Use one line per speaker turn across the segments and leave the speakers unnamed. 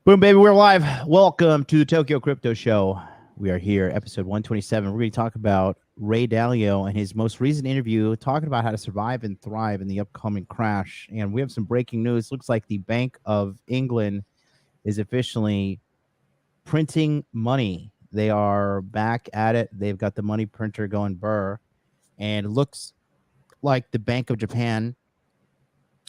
Boom, baby, we're live. Welcome to the Tokyo Crypto Show. We are here, episode 127. We're going to talk about Ray Dalio and his most recent interview, talking about how to survive and thrive in the upcoming crash. And we have some breaking news. Looks like the Bank of England is officially printing money. They are back at it. They've got the money printer going burr. And it looks like the Bank of Japan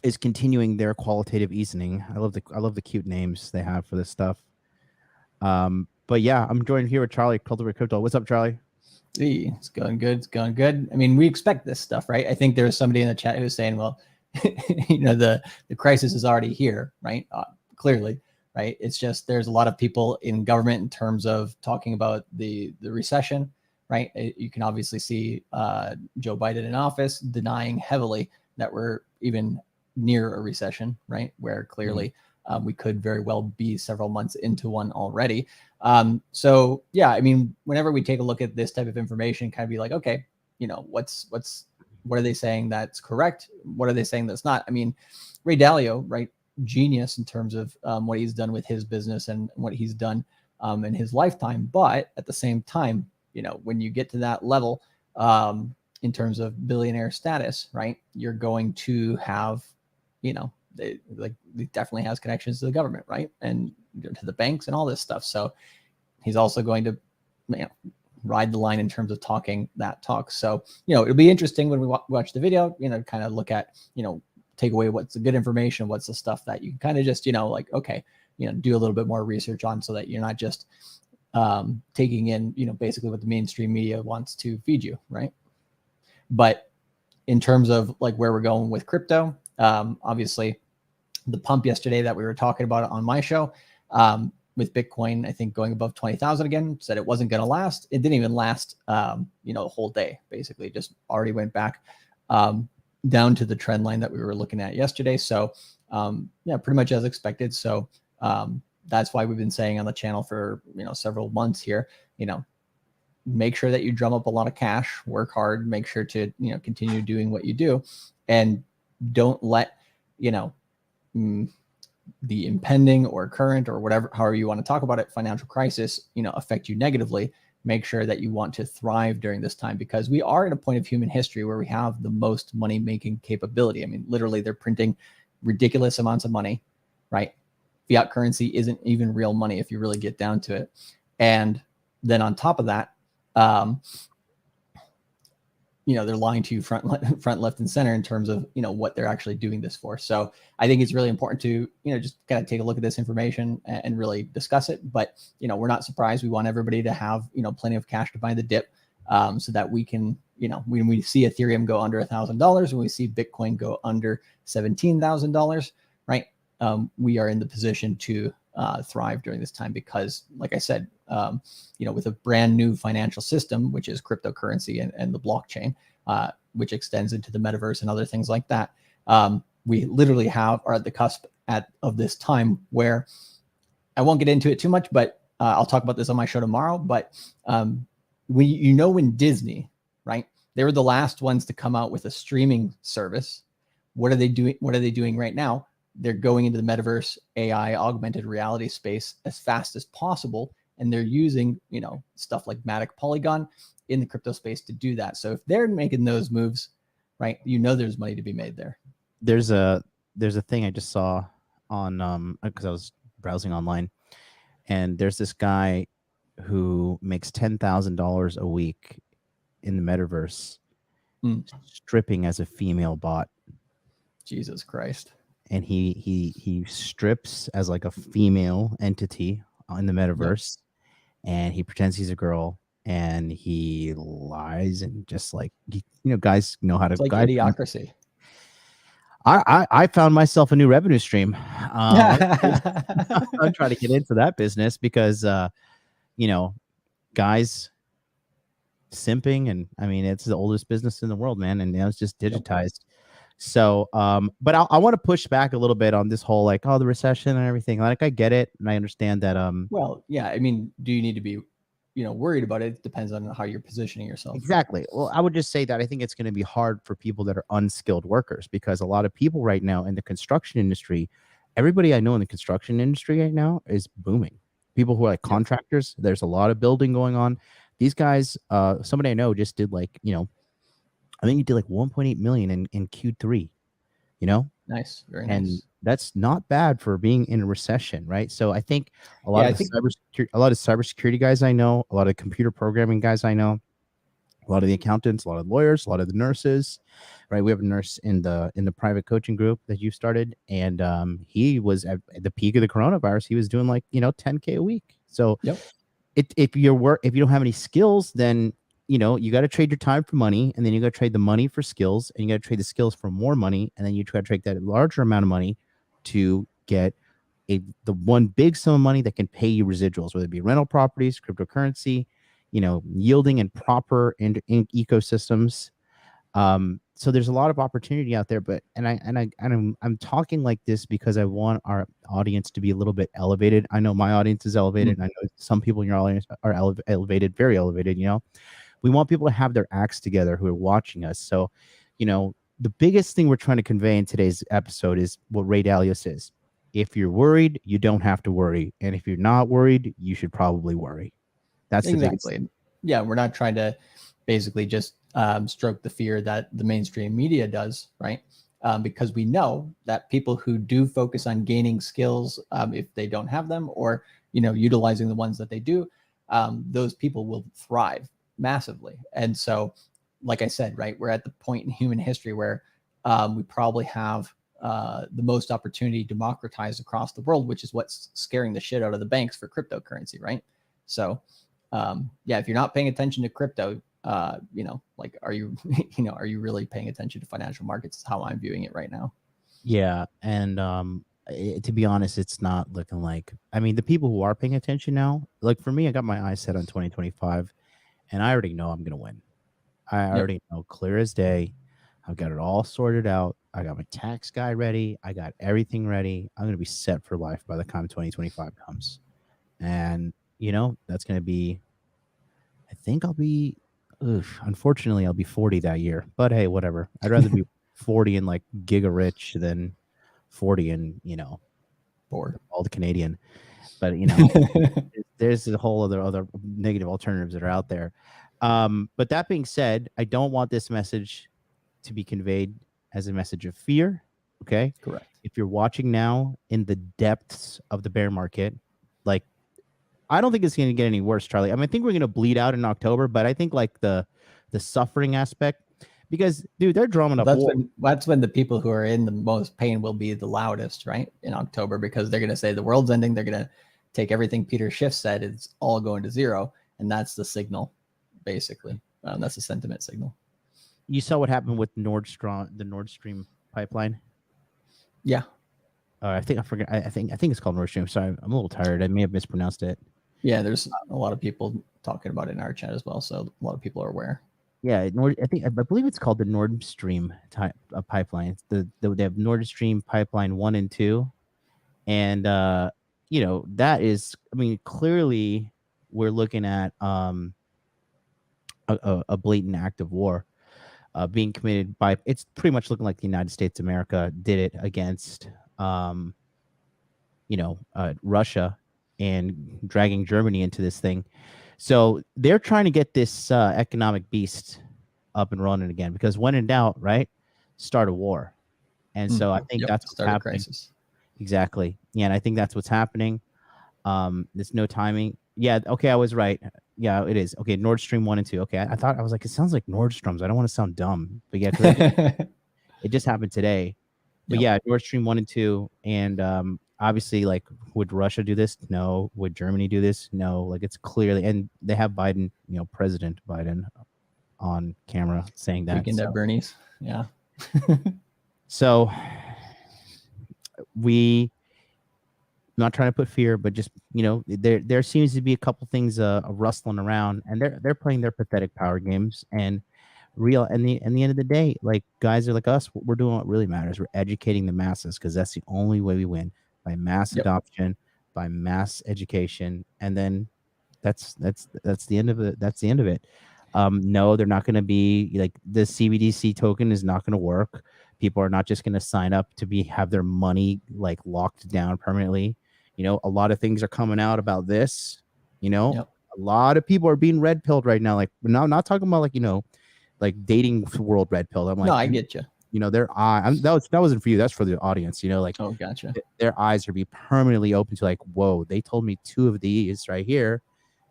is continuing their qualitative easing. I love the cute names they have for this stuff. But yeah, I'm joined here with Charlie, Cultivate Crypto. What's up, Charlie?
Hey, it's going good. It's going good. I mean, we expect this stuff, right? I think there's somebody in the chat who's saying, well, the crisis is already here, right? Clearly, right? It's just there's a lot of people in government in terms of talking about the recession, right? You can obviously see Joe Biden in office denying heavily that we're even near a recession, right? Where clearly we could very well be several months into one already. So yeah, I mean, whenever we take a look at this type of information, kind of be like, okay, what are they saying that's correct? What are they saying that's not? I mean, Ray Dalio, right? Genius in terms of what he's done with his business and what he's done in his lifetime. But at the same time, when you get to that level, in terms of billionaire status, right, you're going to have, he definitely has connections to the government, right, and to the banks and all this stuff. So he's also going to, ride the line in terms of talking that talk. So it'll be interesting when we watch the video. Kind of look at take away what's the good information, what's the stuff that you kind of just okay, do a little bit more research on, so that you're not just taking in basically what the mainstream media wants to feed you, right? But in terms of like where we're going with crypto, obviously the pump yesterday that we were talking about on my show, with Bitcoin, I think going above 20,000 again, said it wasn't going to last. It didn't even last, the whole day. Basically, just already went back down to the trend line that we were looking at yesterday. So yeah, pretty much as expected. So that's why we've been saying on the channel for several months here, make sure that you drum up a lot of cash, work hard, make sure to continue doing what you do, and don't let the impending or current or whatever, however you want to talk about it, financial crisis, affect you negatively. Make sure that you want to thrive during this time, because we are at a point of human history where we have the most money making capability. I mean, literally they're printing ridiculous amounts of money, right? Fiat currency isn't even real money if you really get down to it. And then on top of that, they're lying to you front, left, and center in terms of, what they're actually doing this for. So I think it's really important to, just kind of take a look at this information and really discuss it. But, we're not surprised. We want everybody to have, plenty of cash to buy the dip, so that we can, when we see Ethereum go under $1,000, when we see Bitcoin go under $17,000, right? We are in the position to thrive during this time, because like I said, with a brand new financial system, which is cryptocurrency and the blockchain, which extends into the metaverse and other things like that, we literally are at the cusp of this time where I won't get into it too much, but I'll talk about this on my show tomorrow. But when Disney, right, they were the last ones to come out with a streaming service. What are they doing? What are they doing right now? They're going into the metaverse, AI, augmented reality space as fast as possible. And they're using, stuff like Matic, Polygon in the crypto space to do that. So if they're making those moves, right, there's money to be made there.
There's a thing I just saw on because I was browsing online, and there's this guy who makes $10,000 a week in the metaverse, stripping as a female bot.
Jesus Christ.
And he strips as like a female entity in the metaverse. Yep. And he pretends he's a girl, and he lies, and just like, guys know how to.
It's like Idiocracy.
I found myself a new revenue stream. I'm trying to get into that business because, guys simping, and I mean, it's the oldest business in the world, man. And now it's just digitized. So, but I want to push back a little bit on this whole, like, the recession and everything. Like, I get it. And I understand that,
well, yeah, I mean, do you need to be, worried about it? It depends on how you're positioning yourself.
Exactly. Well, I would just say that I think it's going to be hard for people that are unskilled workers, because a lot of people right now in the construction industry, everybody I know in the construction industry right now is booming. People who are like contractors, there's a lot of building going on. These guys, somebody I know just did like, I think he did like 1.8 million in Q3, you know,
Nice. Very
and
nice.
that's not bad for being in a recession, right? So I think
Yeah, I think
a lot of cybersecurity guys I know, a lot of computer programming guys I know, a lot of the accountants, a lot of lawyers, a lot of the nurses, right? We have a nurse in the private coaching group that you started, and he was at the peak of the coronavirus. He was doing like 10K a week. So
yep.
if you don't have any skills, then you got to trade your time for money, and then you got to trade the money for skills, and you got to trade the skills for more money, and then you try to trade that larger amount of money to get the one big sum of money that can pay you residuals, whether it be rental properties, cryptocurrency, yielding in proper in ecosystems. So there's a lot of opportunity out there, but I'm talking like this because I want our audience to be a little bit elevated. I know my audience is elevated, and I know some people in your audience are elevated, very elevated. We want people to have their acts together who are watching us. So, the biggest thing we're trying to convey in today's episode is what Ray Dalio says. If you're worried, you don't have to worry. And if you're not worried, you should probably worry. That's
Exactly.
the biggest.
Yeah, we're not trying to basically just stroke the fear that the mainstream media does, right? Because we know that people who do focus on gaining skills, if they don't have them, or utilizing the ones that they do, those people will thrive massively. And so, like I said, right, we're at the point in human history where we probably have the most opportunity democratized across the world, which is what's scaring the shit out of the banks for cryptocurrency, right? So yeah, if you're not paying attention to crypto, like, are you, are you really paying attention to financial markets? Is how I'm viewing it right now.
Yeah. And to be honest, it's not looking like, I mean, the people who are paying attention now, like for me, I got my eyes set on 2025, and I already know I'm going to win. I
Yep.
already know clear as day. I've got it all sorted out. I got my tax guy ready. I got everything ready. I'm going to be set for life by the time 2025 comes. And, that's going to be, I think I'll be, unfortunately, I'll be 40 that year. But hey, whatever. I'd rather be 40 and like giga rich than 40 and,
Bored.
all the Canadian. But, there's a whole other negative alternatives that are out there. But that being said, I don't want this message to be conveyed as a message of fear. Okay.
Correct.
If you're watching now in the depths of the bear market, like, I don't think it's going to get any worse, Charlie. I mean, I think we're going to bleed out in October, but I think like the suffering aspect, because dude, they're drumming up war.
That's when the people who are in the most pain will be the loudest, right? In October, because they're going to say the world's ending. They're going to take everything Peter Schiff said. It's all going to zero. And that's the signal, basically. That's a sentiment signal.
You saw what happened with the Nord Stream pipeline.
Yeah.
I think I forget. I think it's called Nord Stream. Sorry, I'm a little tired. I may have mispronounced it.
Yeah, there's a lot of people talking about it in our chat as well, so a lot of people are aware.
Yeah, I believe it's called the Nord Stream pipeline. They have Nord Stream pipeline 1 and 2, and that is, I mean, clearly we're looking at a blatant act of war being committed by. It's pretty much looking like the United States of America did it against Russia and dragging Germany into this thing. So they're trying to get this economic beast up and running again, because when in doubt, right, start a war. And so I think that's what's happening. Crisis. Exactly. Yeah, and I think that's what's happening. There's no timing. Yeah, okay, I was right. Yeah, it is. Okay, Nord Stream 1 and 2. Okay, I thought, I was like, it sounds like Nordstrom's. I don't want to sound dumb, but yeah, it just happened today. But yeah, Nord Stream 1 and 2, and obviously, like, would Russia do this? No. Would Germany do this? No. Like, it's clearly, and they have Biden, President Biden on camera saying that.
Weekend at Bernie's. Yeah.
So I'm not trying to put fear, but just, there seems to be a couple things rustling around, and they're playing their pathetic power games. And and the end of the day, like, guys are like us, we're doing what really matters. We're educating the masses, because that's the only way we win, by mass adoption, by mass education. And then that's the end of it. That's the end of it. No, they're not going to be like, the CBDC token is not going to work, People are not just going to sign up to have their money like locked down permanently. A lot of things are coming out about this.
Yep.
A lot of people are being red pilled right now. Like, I'm not talking about like, like dating world red pill. I'm like,
No, I get you.
Their that wasn't for you. That's for the audience. Like,
Oh, gotcha.
Their eyes are be permanently open to like, whoa, they told me 2 of these right here,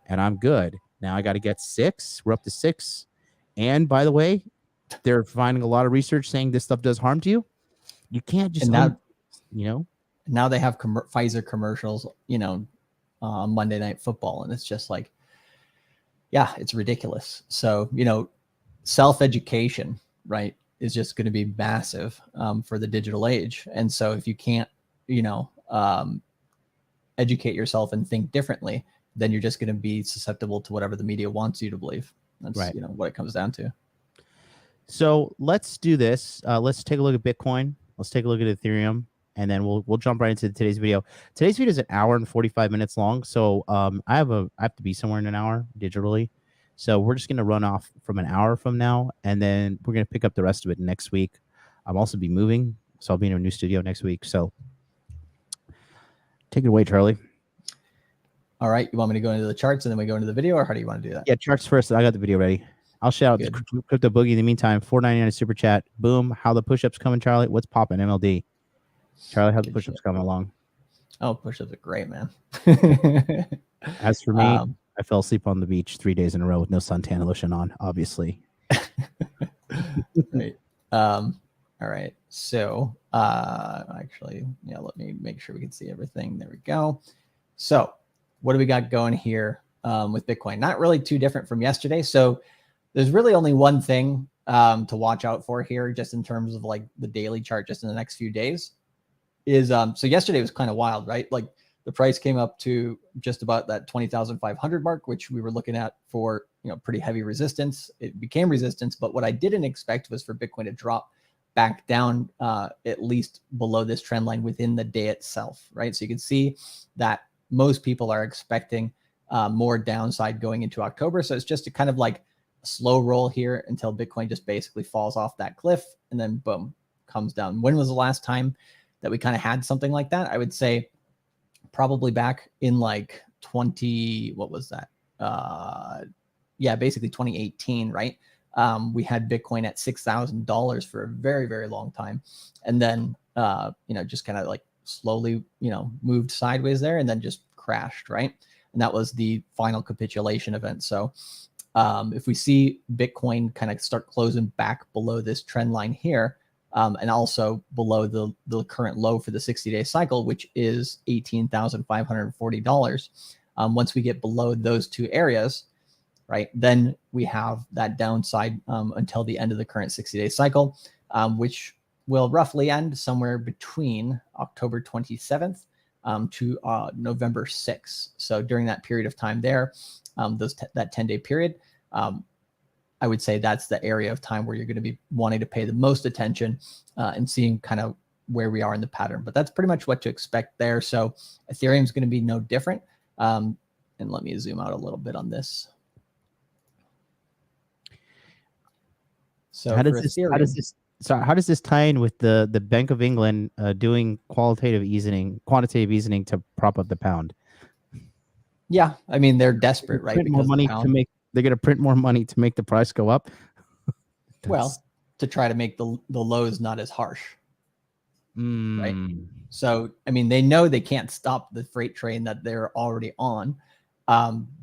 and I'm good. Now I got to get 6. We're up to 6. And by the way, they're finding a lot of research saying this stuff does harm to you. You can't just,
now they have Pfizer commercials, Monday Night Football, and it's just like, yeah, it's ridiculous. So, self-education, right, is just going to be massive for the digital age. And so if you can't, educate yourself and think differently, then you're just going to be susceptible to whatever the media wants you to believe. That's
right.
What it comes down to.
So let's do this. Let's take a look at Bitcoin. Let's take a look at Ethereum, and then we'll jump right into today's video. Today's video is an hour and 45 minutes long. So I have to be somewhere in an hour digitally. So we're just going to run off from an hour from now, and then we're going to pick up the rest of it next week. I'll also be moving, so I'll be in a new studio next week. So take it away, Charlie.
All right. You want me to go into the charts and then we go into the video, or how do you want to do that?
Yeah, charts first. I got the video ready. I'll shout out the Crypto Boogie in the meantime. $4.99 super chat. Boom. How the push-ups coming, Charlie? What's popping, MLD? Charlie, how the push-ups coming along?
Oh, push-ups are great, man.
As for me, I fell asleep on the beach 3 days in a row with no suntan lotion on, obviously.
Right. All right. So actually, yeah, let me make sure we can see everything. There we go. So what do we got going here with Bitcoin? Not really too different from yesterday. So there's really only one thing to watch out for here, just in terms of like the daily chart, just in the next few days is, so yesterday was kind of wild, right? Like the price came up to just about that 20,500 mark, which we were looking at for, pretty heavy resistance. It became resistance, but what I didn't expect was for Bitcoin to drop back down at least below this trend line within the day itself, right? So you can see that most people are expecting more downside going into October. So it's just a kind of like a slow roll here until Bitcoin just basically falls off that cliff and then boom, comes down. When was the last time that we kind of had something like that? I would say probably back in like what was that? Yeah, basically 2018, right? We had Bitcoin at $6,000 for a very, very long time. And then, just kind of like slowly, moved sideways there and then just crashed, right? And that was the final capitulation event. So if we see Bitcoin kind of start closing back below this trend line here, and also below the current low for the 60-day cycle, which is $18,540. Once we get below those two areas, right, then we have that downside until the end of the current 60-day cycle, which will roughly end somewhere between October 27th to November 6th. So during that period of time there, that 10-day period, I would say that's the area of time where you're going to be wanting to pay the most attention and seeing kind of where we are in the pattern. But that's pretty much what to expect there. So Ethereum is going to be no different. And let me zoom out a little bit on this. So how does
this tie in with the Bank of England doing quantitative easing to prop up the pound?
Yeah, I mean they're desperate, right?
Print more money to make. They're going to print more money to make the price go up.
Well, to try to make the lows not as harsh, right? So I mean, they know they can't stop the freight train that they're already on.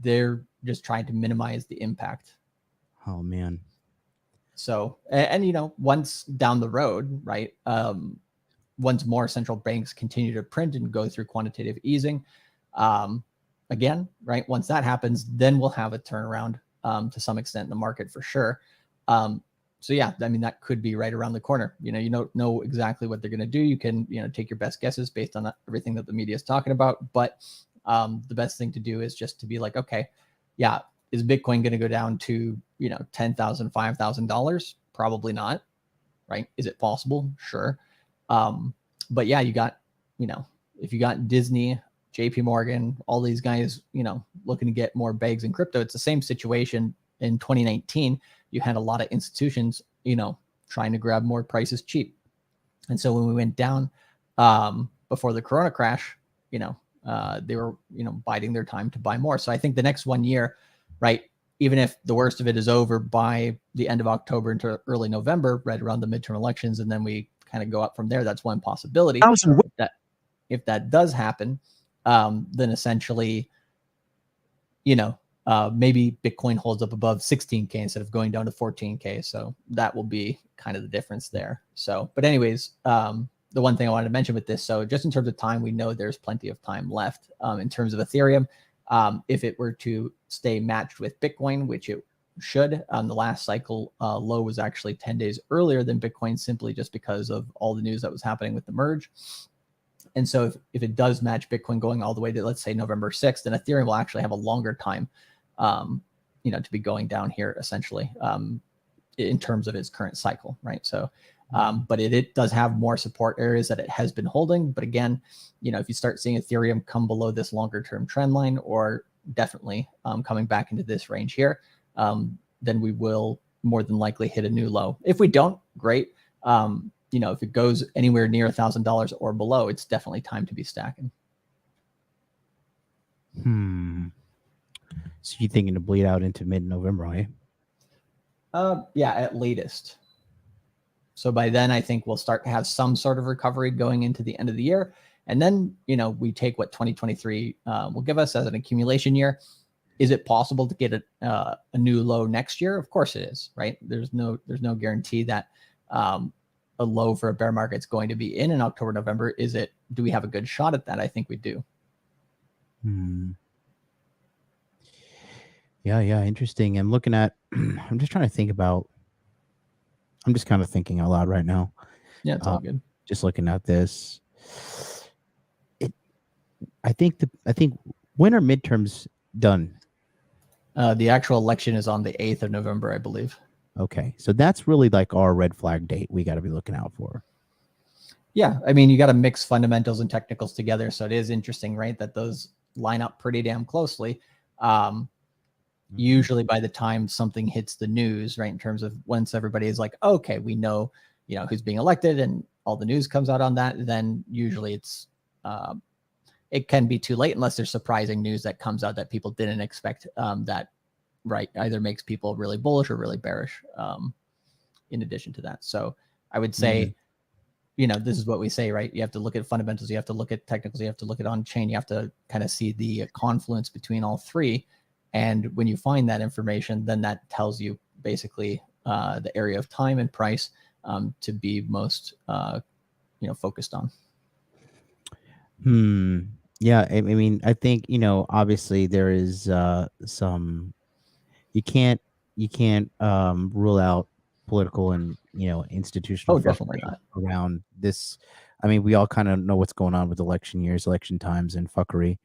They're just trying to minimize the impact.
Oh man.
So, and once down the road, right, once more central banks continue to print and go through quantitative easing, again, right, once that happens, then we'll have a turnaround to some extent in the market for sure. So yeah, I mean, that could be right around the corner. You don't know exactly what they're going to do. You can, take your best guesses based on everything that the media is talking about. But the best thing to do is just to be like, okay, yeah, is Bitcoin going to go down to, $10,000, $5,000? Probably not, right? Is it possible? Sure. But yeah, you got, if you got Disney, JP Morgan, all these guys, looking to get more bags in crypto. It's the same situation in 2019. You had a lot of institutions, trying to grab more prices cheap, And so when we went down before the Corona crash, they were, biding their time to buy more. So I think the next 1 year, right, even if the worst of it is over by the end of October into early November, right around the midterm elections, and then we kind of go up from there, that's one possibility. If that does happen, then essentially, maybe Bitcoin holds up above 16K instead of going down to 14K. So that will be kind of the difference there. So, but anyways, the one thing I wanted to mention with this, so just in terms of time, we know there's plenty of time left. In terms of Ethereum, if it were to stay matched with Bitcoin, which it should, the last cycle low was actually 10 days earlier than Bitcoin, simply just because of all the news that was happening with the merge. And so if it does match Bitcoin going all the way to, let's say, November 6th, then Ethereum will actually have a longer time, to be going down here, essentially, in terms of its current cycle, right? So, but it does have more support areas that it has been holding. But again, if you start seeing Ethereum come below this longer term trend line, or definitely coming back into this range here, then we will more than likely hit a new low. If we don't, great. If it goes anywhere near $1,000 or below, it's definitely time to be stacking.
So you're thinking to bleed out into mid-November, right?
Yeah, at latest. So by then, I think we'll start to have some sort of recovery going into the end of the year. And then, we take what 2023 will give us as an accumulation year. Is it possible to get a new low next year? Of course it is, right? There's no guarantee that a low for a bear market is going to be in October, November. Do we have a good shot at that? I think we do.
Yeah. Interesting. I'm looking at, I'm just trying to think about, I'm just kind of thinking out loud right now.
Yeah, it's all good.
Just looking at this. I think when are midterms done?
The actual election is on the 8th of November, I believe.
Okay. So that's really like our red flag date we got to be looking out for.
Yeah. I mean, you got to mix fundamentals and technicals together. So it is interesting, right, that those line up pretty damn closely. Usually by the time something hits the news, right, in terms of once everybody is like, okay, we know, who's being elected and all the news comes out on that, then usually it can be too late unless there's surprising news that comes out that people didn't expect, that, right, either makes people really bullish or really bearish, in addition to that. So I would say, this is what we say, right? You have to look at fundamentals, you have to look at technicals, you have to look at on-chain, you have to kind of see the confluence between all three. And when you find that information, then that tells you basically the area of time and price to be most, focused on.
Yeah. I mean, I think, obviously there is some, you can't rule out political and, institutional
definitely not
around this. I mean, we all kind of know what's going on with election years, election times, and fuckery.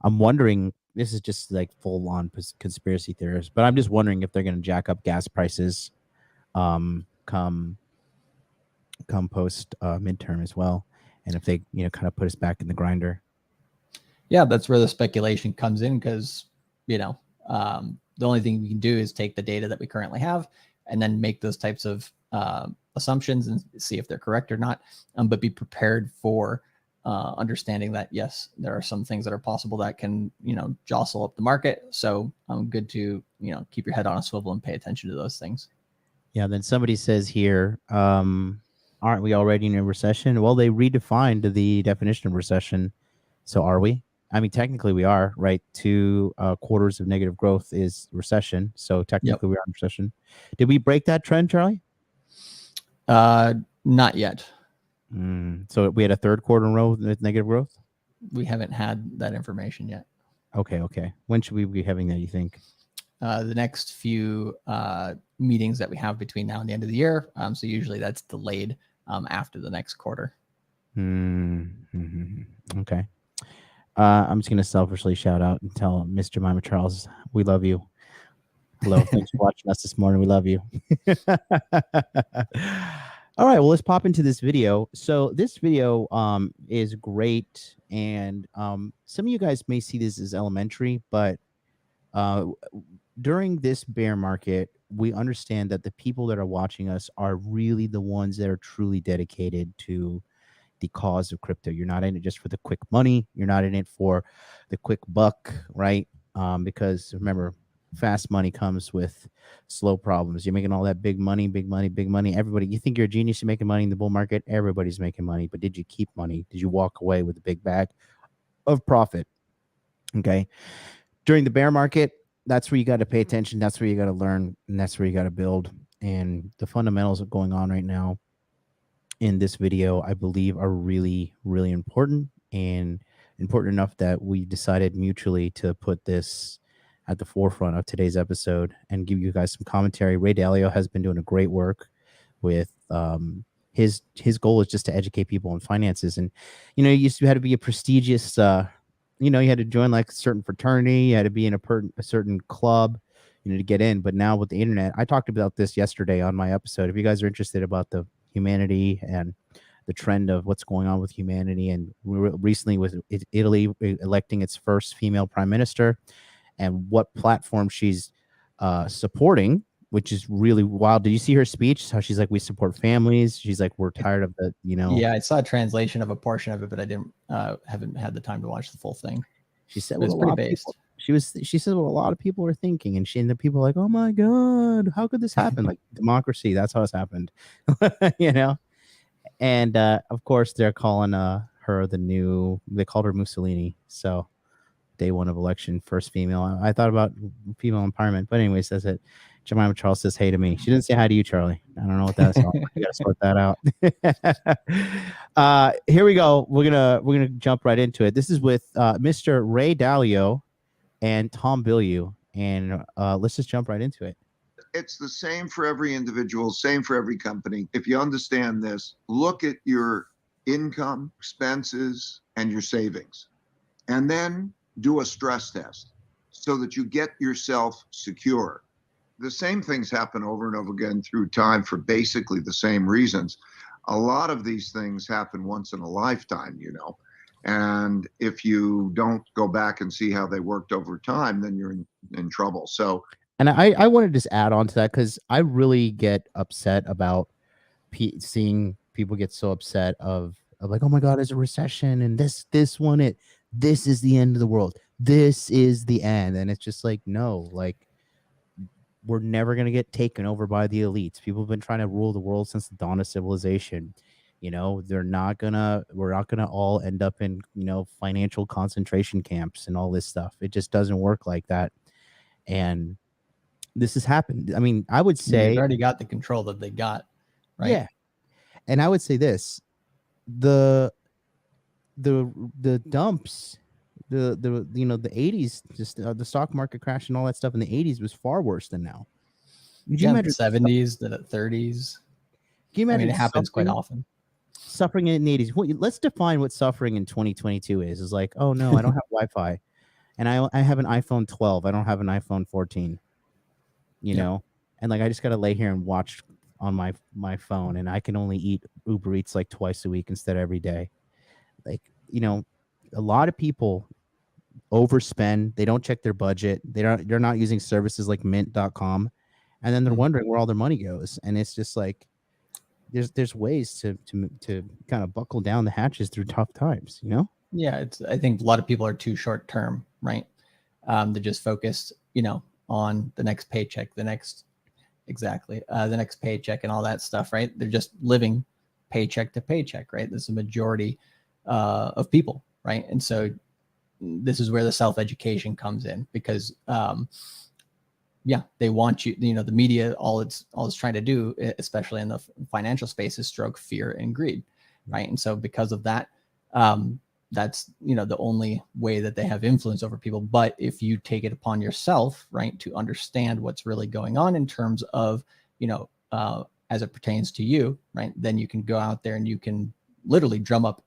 I'm wondering, this is just like full on conspiracy theorists, but I'm just wondering if they're going to jack up gas prices come post midterm as well, and if they kind of put us back in the grinder.
Yeah, that's where the speculation comes in, because the only thing we can do is take the data that we currently have and then make those types of assumptions and see if they're correct or not, but be prepared for understanding that, yes, there are some things that are possible that can, jostle up the market. So good to, keep your head on a swivel and pay attention to those things.
Yeah. Then somebody says here, aren't we already in a recession? Well, they redefined the definition of recession. So are we? I mean, technically we are, right? 2 quarters of negative growth is recession. So technically we are in recession. Did we break that trend, Charlie?
Not yet.
So we had a 3rd quarter in a row with negative growth?
We haven't had that information yet.
Okay. When should we be having that, you think?
The next few meetings that we have between now and the end of the year. So usually that's delayed after the next quarter.
Okay. I'm just going to selfishly shout out and tell Mr. Mima Charles, we love you. Hello. Thanks for watching us this morning. We love you. All right. Well, let's pop into this video. So this video is great. And some of you guys may see this as elementary, but during this bear market, we understand that the people that are watching us are really the ones that are truly dedicated to the cause of crypto. You're not in it just for the quick money. You're not in it for the quick buck, right? Because remember, fast money comes with slow problems. You're making all that big money, big money, big money. Everybody, you think you're a genius, you're making money in the bull market. Everybody's making money, but did you keep money? Did you walk away with a big bag of profit? Okay. During the bear market, that's where you got to pay attention. That's where you got to learn, and that's where you got to build. And the fundamentals are going on right now in this video, I believe, are really, really important, and important enough that we decided mutually to put this at the forefront of today's episode and give you guys some commentary. Ray Dalio has been doing a great work with his goal is just to educate people on finances. And you used to have to be a prestigious you had to join like a certain fraternity, you had to be in a certain club to get in. But now with the internet, I talked about this yesterday on my episode. If you guys are interested about the humanity and the trend of what's going on with humanity, and recently with Italy electing its first female prime minister, and what platform she's supporting, which is really wild. Did you see her speech? How she's like, we support families. She's like, we're tired of the,
Yeah, I saw a translation of a portion of it, but I haven't had the time to watch the full thing.
She said,
well, it's pretty based.
She said what a lot of people are thinking, and the people are like, oh my God, how could this happen? Like democracy, that's how it's happened, And of course, they're calling her they called her Mussolini. So day one of election, first female. I thought about female empowerment, but anyways, that's it. Jemima Charles says hey to me. She didn't say hi to you, Charlie. I don't know what that's all. You gotta sort that out. Here we go. We're gonna jump right into it. This is with Mr. Ray Dalio and Tom Bilyeu, and let's just jump right into it.
It's the same for every individual, same for every company. If you understand this, look at your income, expenses, and your savings, and then do a stress test so that you get yourself secure. The same things happen over and over again through time for basically the same reasons. A lot of these things happen once in a lifetime, and if you don't go back and see how they worked over time, then you're in trouble. So,
and I want to just add on to that, because I really get upset about seeing people get so upset of like, oh my God, there's a recession, and this is the end of the world. This is the end. And it's just like, no, like, we're never going to get taken over by the elites. People have been trying to rule the world since the dawn of civilization. We're not going to all end up in, financial concentration camps and all this stuff. It just doesn't work like that. And this has happened. I mean, I would say
they've already got the control that they got, right?
Yeah. And I would say this, the dumps, the 80s, just the stock market crash and all that stuff in the 80s was far worse than now.
Could you imagine the 70s, the 30s? Can you imagine? It happens quite often.
Suffering in the 80s. Let's define what suffering in 2022 is. Is like, oh no, I don't have Wi-Fi, and I have an iPhone 12. I don't have an iPhone 14. And like I just gotta lay here and watch on my phone, and I can only eat Uber Eats like twice a week instead of every day. Like, a lot of people overspend. They don't check their budget. They're not using services like mint.com, and then they're wondering where all their money goes. And it's just like there's ways to kind of buckle down the hatches through tough times,
Yeah, I think a lot of people are too short term, right? They're just focused, on the next paycheck, the next paycheck and all that stuff, right? They're just living paycheck to paycheck, right? There's a majority of people, right? And so this is where the self-education comes in, because they want you, the media, all it's trying to do, especially in the financial space, is stroke fear and greed, right? And so because of that, that's the only way that they have influence over people. But if you take it upon yourself, right, to understand what's really going on in terms of as it pertains to you, right, then you can go out there and you can literally drum up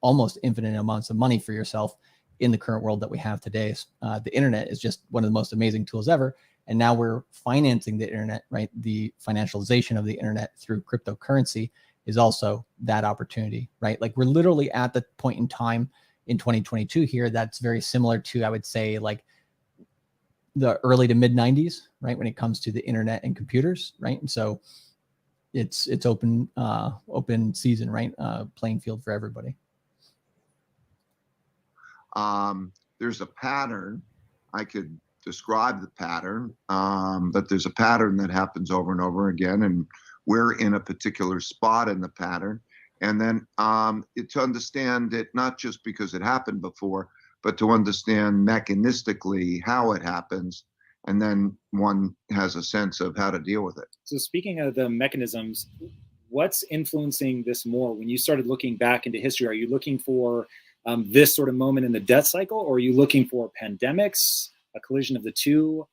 almost infinite amounts of money for yourself in the current world that we have today. The internet is just one of the most amazing tools ever. And now we're financing the internet, right? The financialization of the internet through cryptocurrency is also that opportunity, right? Like we're literally at the point in time in 2022 here that's very similar to, I would say, like the early to mid 90s, right? When it comes to the internet and computers, right? And so it's open season, right? Playing field for everybody.
There's a pattern. I could describe the pattern, but there's a pattern that happens over and over again, and we're in a particular spot in the pattern. And then to understand it, not just because it happened before, but to understand mechanistically how it happens, and then one has a sense of how to deal with it.
So speaking of the mechanisms, what's influencing this more? When you started looking back into history, are you looking for this sort of moment in the debt cycle, or are you looking for pandemics, a collision of the two?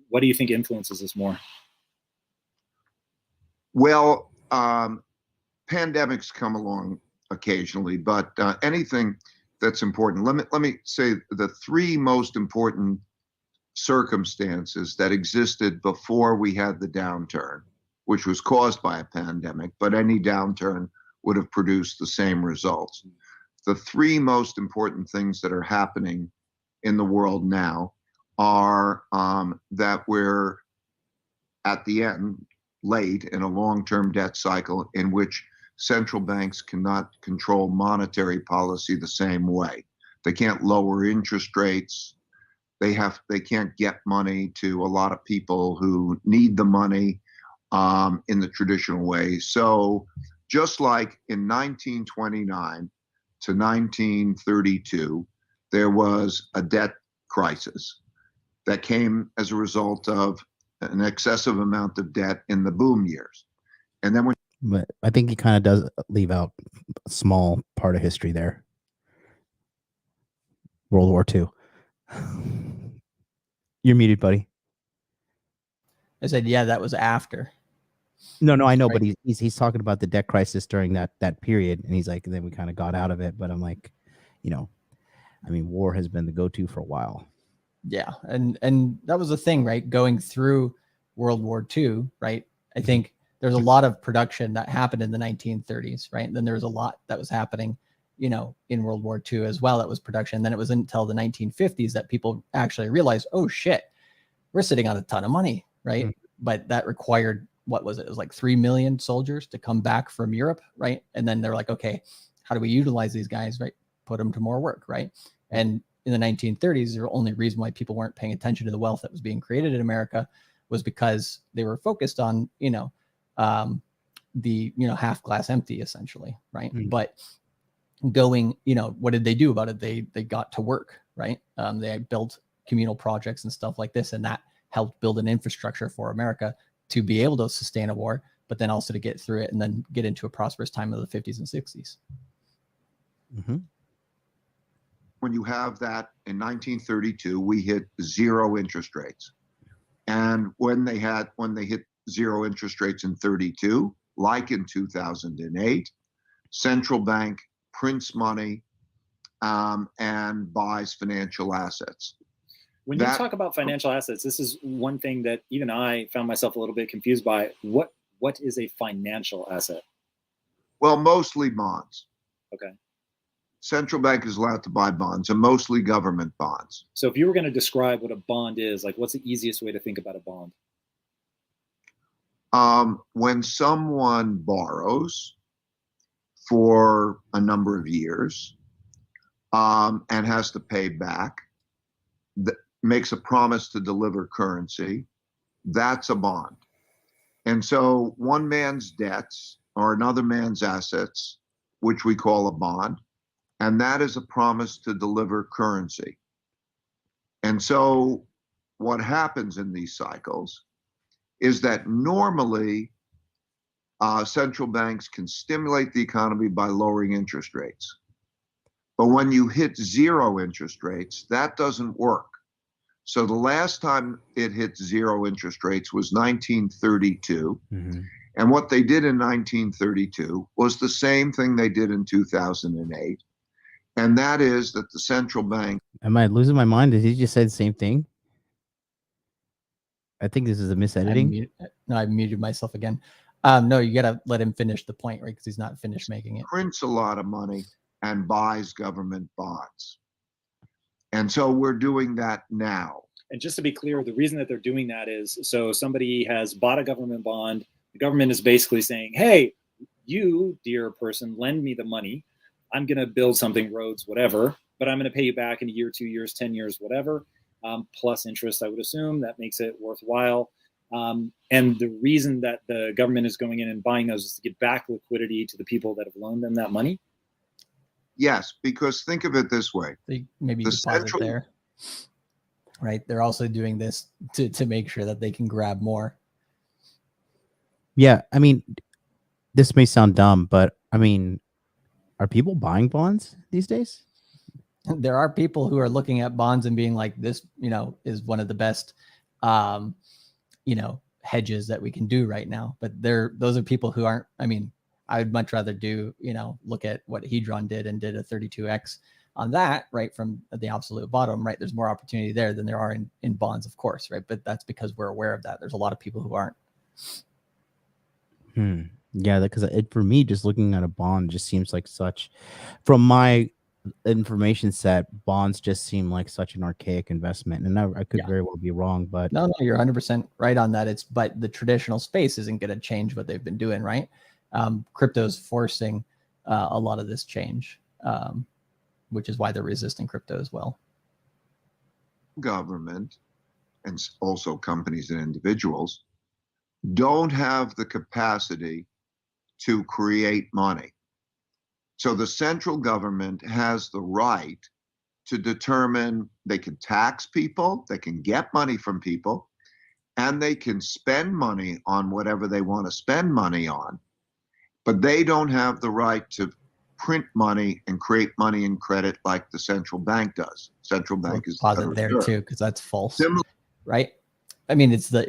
What do you think influences this more?
Well, pandemics come along occasionally, but anything that's important. Let me say the three most important circumstances that existed before we had the downturn, which was caused by a pandemic, but any downturn would have produced the same results. The three most important things that are happening in the world now are that we're at the end, late in a long-term debt cycle in which central banks cannot control monetary policy the same way. They can't lower interest rates. They can't get money to a lot of people who need the money in the traditional way. So just like in 1929 to 1932, there was a debt crisis that came as a result of an excessive amount of debt in the boom years. And then
But I think he kind of does leave out a small part of history there. World War II. You're muted, buddy.
I said, yeah, that was after.
No, I know,
Right.
but he's talking about the debt crisis during that period, and he's like, and then we kind of got out of it. But I'm like, I mean, war has been the go-to for a while.
Yeah, and that was the thing, right? Going through World War II, right? I think there's a lot of production that happened in the 1930s, right? And then there was a lot that was happening, in World War II as well. That was production. And then it was until the 1950s that people actually realized, oh shit, we're sitting on a ton of money, right?
Mm.
But that required, what was it? It was like 3 million soldiers to come back from Europe, right? And then they're like, okay, how do we utilize these guys, right? Put them to more work, right? And in the 1930s, the only reason why people weren't paying attention to the wealth that was being created in America was because they were focused on, the half glass empty, essentially, right?
Mm.
But going, what did they do about it? They got to work, right? They built communal projects and stuff like this, and that helped build an infrastructure for America to be able to sustain a war, but then also to get through it and then get into a prosperous time of the 50s and 60s.
Mm-hmm.
When you have that in 1932, we hit zero interest rates. And when they hit zero interest rates in 32, like in 2008, central bank prints money and buys financial assets.
When you talk about financial assets, this is one thing that even I found myself a little bit confused by. What is a financial asset?
Well, mostly bonds.
Okay.
Central bank is allowed to buy bonds, and mostly government bonds.
So if you were going to describe what a bond is, like, what's the easiest way to think about a bond?
When someone borrows for a number of years and has to pay back, makes a promise to deliver currency, that's a bond. And so one man's debts are another man's assets, which we call a bond. And that is a promise to deliver currency. And so what happens in these cycles is that normally central banks can stimulate the economy by lowering interest rates. But when you hit zero interest rates, that doesn't work. So the last time it hit zero interest rates was 1932.
Mm-hmm.
And what they did in 1932 was the same thing they did in 2008. And that is that the central bank.
Am I losing my mind? Did he just say the same thing? I think this is a misediting.
I muted myself again. No, you got to let him finish the point, right? Because he's not finished making it.
Prints a lot of money and buys government bonds. And so we're doing that now.
And just to be clear, the reason that they're doing that is so somebody has bought a government bond. The government is basically saying, hey, you, dear person, lend me the money. I'm going to build something, roads, whatever, but I'm going to pay you back in a year, 2 years, 10 years, whatever, plus interest, I would assume. That makes it worthwhile. And the reason that the government is going in and buying those is to get back liquidity to the people that have loaned them that money.
Yes, because think of it this way.
Maybe you
The
could pause it
central-
there. Right. They're also doing this to make sure that they can grab more.
Yeah, I mean, this may sound dumb, but I mean, are people buying bonds these days?
There are people who are looking at bonds and being like, this, is one of the best, hedges that we can do right now. But those are people who aren't, I mean, I would much rather do, look at what Hedron did and did a 32X on that, right, from the absolute bottom, right? There's more opportunity there than there are in bonds, of course, right? But that's because we're aware of that. There's a lot of people who aren't.
Yeah, because for me, just looking at a bond just seems like from my information set, bonds just seem like such an archaic investment. And I could very well be wrong, but
no, you're 100% right on that. But the traditional space isn't going to change what they've been doing, right? Crypto's forcing a lot of this change, which is why they're resisting crypto as well.
Government and also companies and individuals don't have the capacity to create money. So the central government has the right to determine they can tax people, they can get money from people, and they can spend money on whatever they want to spend money on. But they don't have the right to print money and create money and credit like the central bank does. Central bank is
pause it there too, because that's false, right? I mean, it's the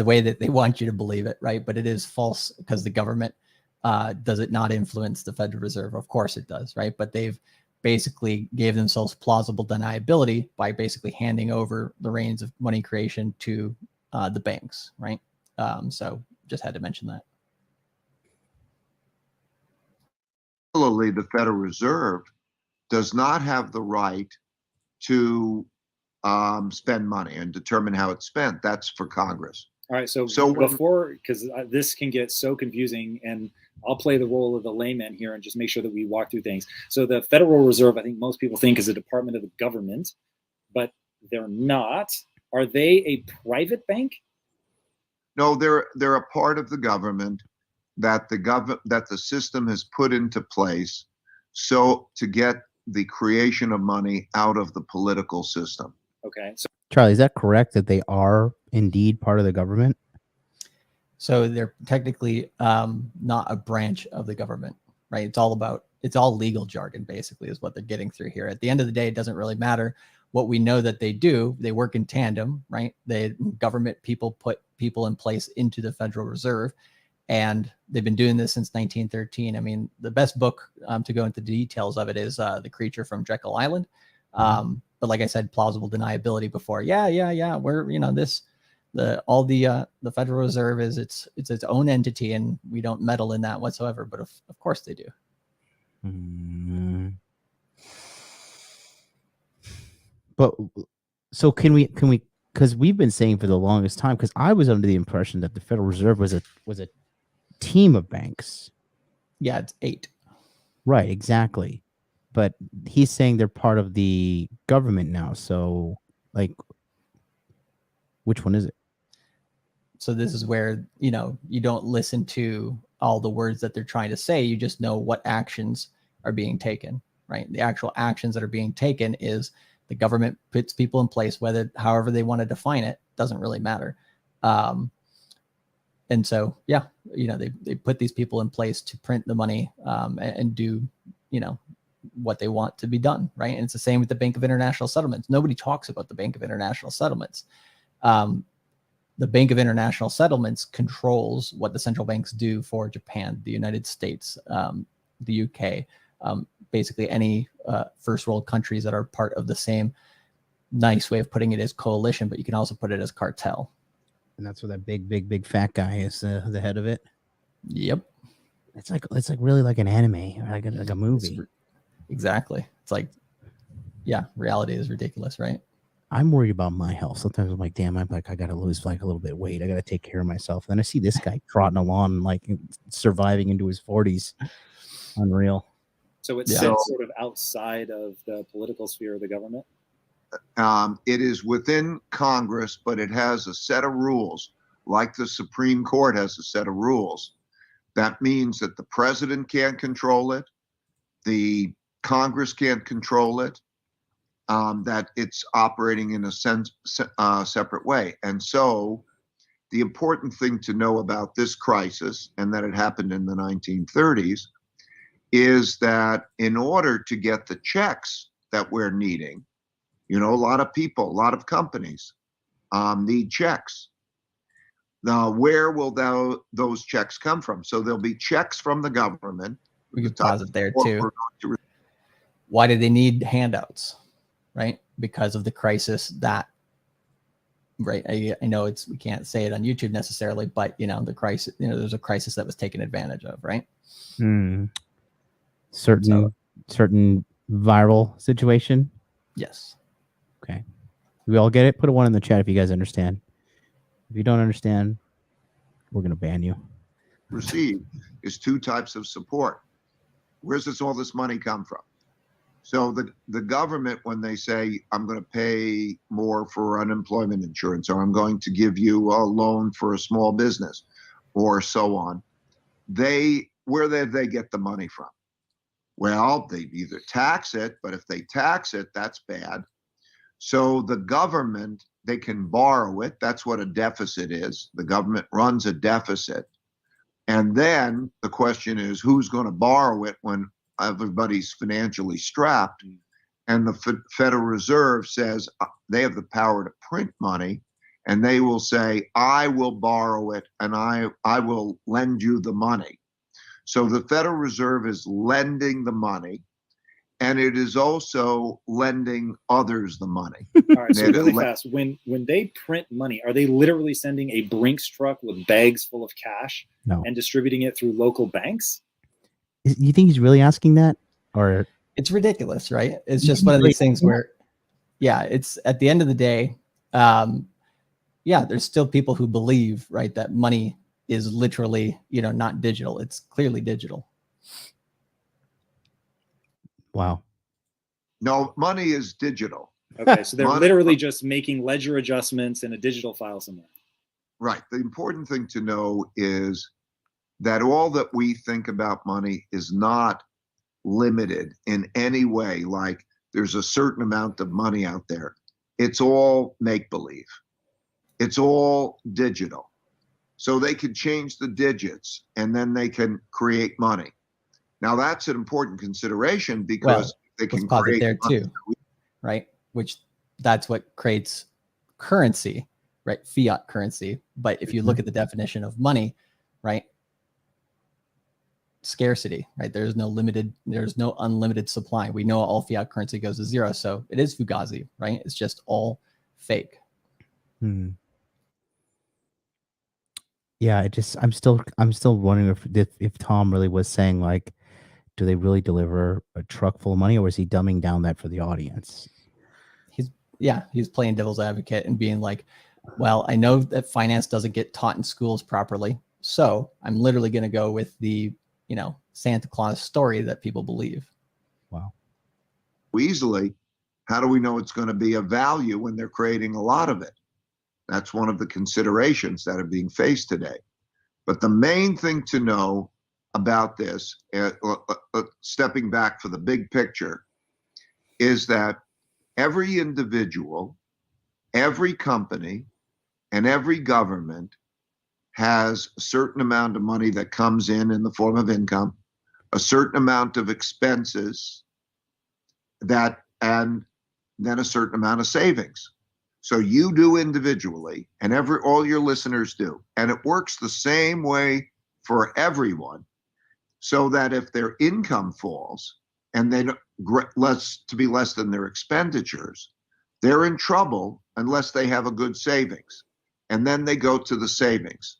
way that they want you to believe it, right? But it is false because the government does it not influence the Federal Reserve? Of course it does, right? But they've basically gave themselves plausible deniability by basically handing over the reins of money creation to the banks, right? So just had to mention that.
Similarly, the Federal Reserve does not have the right to spend money and determine how it's spent. That's for Congress.
All right. So before, because this can get so confusing, and I'll play the role of the layman here and just make sure that we walk through things. So the Federal Reserve, I think most people think, is a department of the government, but they're not. Are they a private bank?
No, they're a part of the government that the system has put into place so to get the creation of money out of the political system.
Okay. So
Charlie, is that correct that they are indeed part of the government?
So they're technically not a branch of the government, right? It's all legal jargon, basically, is what they're getting through here. At the end of the day, it doesn't really matter. What we know that they do, they work in tandem, right? The government people put people in place into the Federal Reserve, and they've been doing this since 1913. I mean, the best book to go into the details of it is The Creature from Jekyll Island. But like I said, plausible deniability before. Yeah. We're, the Federal Reserve is its own entity, and we don't meddle in that whatsoever. But of course they do.
But so can we because we've been saying for the longest time, because I was under the impression that the Federal Reserve was a team of banks.
Yeah, it's 8.
Right, exactly. But he's saying they're part of the government now. So, like, which one is it?
So this is where, you don't listen to all the words that they're trying to say. You just know what actions are being taken, right? The actual actions that are being taken is the government puts people in place, however they want to define it, doesn't really matter. And so, yeah, they put these people in place to print the money and do, what they want to be done, right? And it's the same with the Bank of International Settlements. Nobody talks about the Bank of International Settlements. The Bank of International Settlements controls what the central banks do for Japan, the United States, the UK, basically any first world countries that are part of the same, nice way of putting it is coalition, but you can also put it as cartel.
And that's where that big fat guy is the head of it.
Yep.
It's like really like an anime or like a movie.
Exactly. It's like, yeah, reality is ridiculous, right?
I'm worried about my health. Sometimes I'm like, damn, I got to lose like a little bit of weight. I got to take care of myself. Then I see this guy trotting along, like surviving into his 40s. Unreal.
So it
Yeah.
sits sort of outside of the political sphere of the government.
It is within Congress, but it has a set of rules, like the Supreme Court has a set of rules. That means that the president can't control it, the Congress can't control it, that it's operating in a separate way. And so the important thing to know about this crisis, and that it happened in the 1930s, is that in order to get the checks that we're needing, a lot of people, a lot of companies need checks. Now, where will those checks come from? So there'll be checks from the government.
We could pause it there too. Why do they need handouts? Right? Because of the crisis that, right? I know we can't say it on YouTube necessarily, but the crisis, there's a crisis that was taken advantage of, right?
Certain viral situation.
Yes.
Okay. We all get it? Put a 1 in the chat if you guys understand. If you don't understand, we're going to ban you.
Receive is 2 types of support. Where's all this money come from? So the government, when they say, I'm going to pay more for unemployment insurance, or I'm going to give you a loan for a small business, or so on, where did they get the money from? Well, they either tax it, but if they tax it, that's bad. So the government, they can borrow it. That's what a deficit is. The government runs a deficit. And then the question is, who's going to borrow it when everybody's financially strapped? And the Federal Reserve says they have the power to print money, and they will say, I will borrow it and I will lend you the money. So the Federal Reserve is lending the money, and it is also lending others the money.
All right, so really fast, when they print money, are they literally sending a Brinks truck with bags full of cash and distributing it through local banks?
You think he's really asking that? Or
it's ridiculous, right? It's just one of these things where, it's at the end of the day, there's still people who believe, right, that money is literally, not digital. It's clearly digital.
Wow.
No, money is digital.
Okay, so they're literally just making ledger adjustments in a digital file somewhere.
Right. The important thing to know is that all that we think about money is not limited in any way. Like there's a certain amount of money out there. It's all make-believe. It's all digital. So they can change the digits and then they can create money. Now that's an important consideration because they can create
there too, right? Which that's what creates currency, right? Fiat currency. But if you look at the definition of money, right? Scarcity, right? There's no unlimited supply. We know all fiat currency goes to zero. So it is Fugazi, right? It's just all fake.
Yeah, I'm still wondering if Tom really was saying, like, do they really deliver a truck full of money, or is he dumbing down that for the audience?
He's playing devil's advocate and being like, well, I know that finance doesn't get taught in schools properly, so I'm literally going to go with the, Santa Claus story that people believe.
Wow.
Easily, how do we know it's going to be of value when they're creating a lot of it? That's one of the considerations that are being faced today. But the main thing to know about this, stepping back for the big picture, is that every individual, every company, and every government has a certain amount of money that comes in the form of income, a certain amount of expenses, and then a certain amount of savings. So you do individually, and all your listeners do. And it works the same way for everyone, so that if their income falls and they less than their expenditures, they're in trouble unless they have a good savings. And then they go to the savings.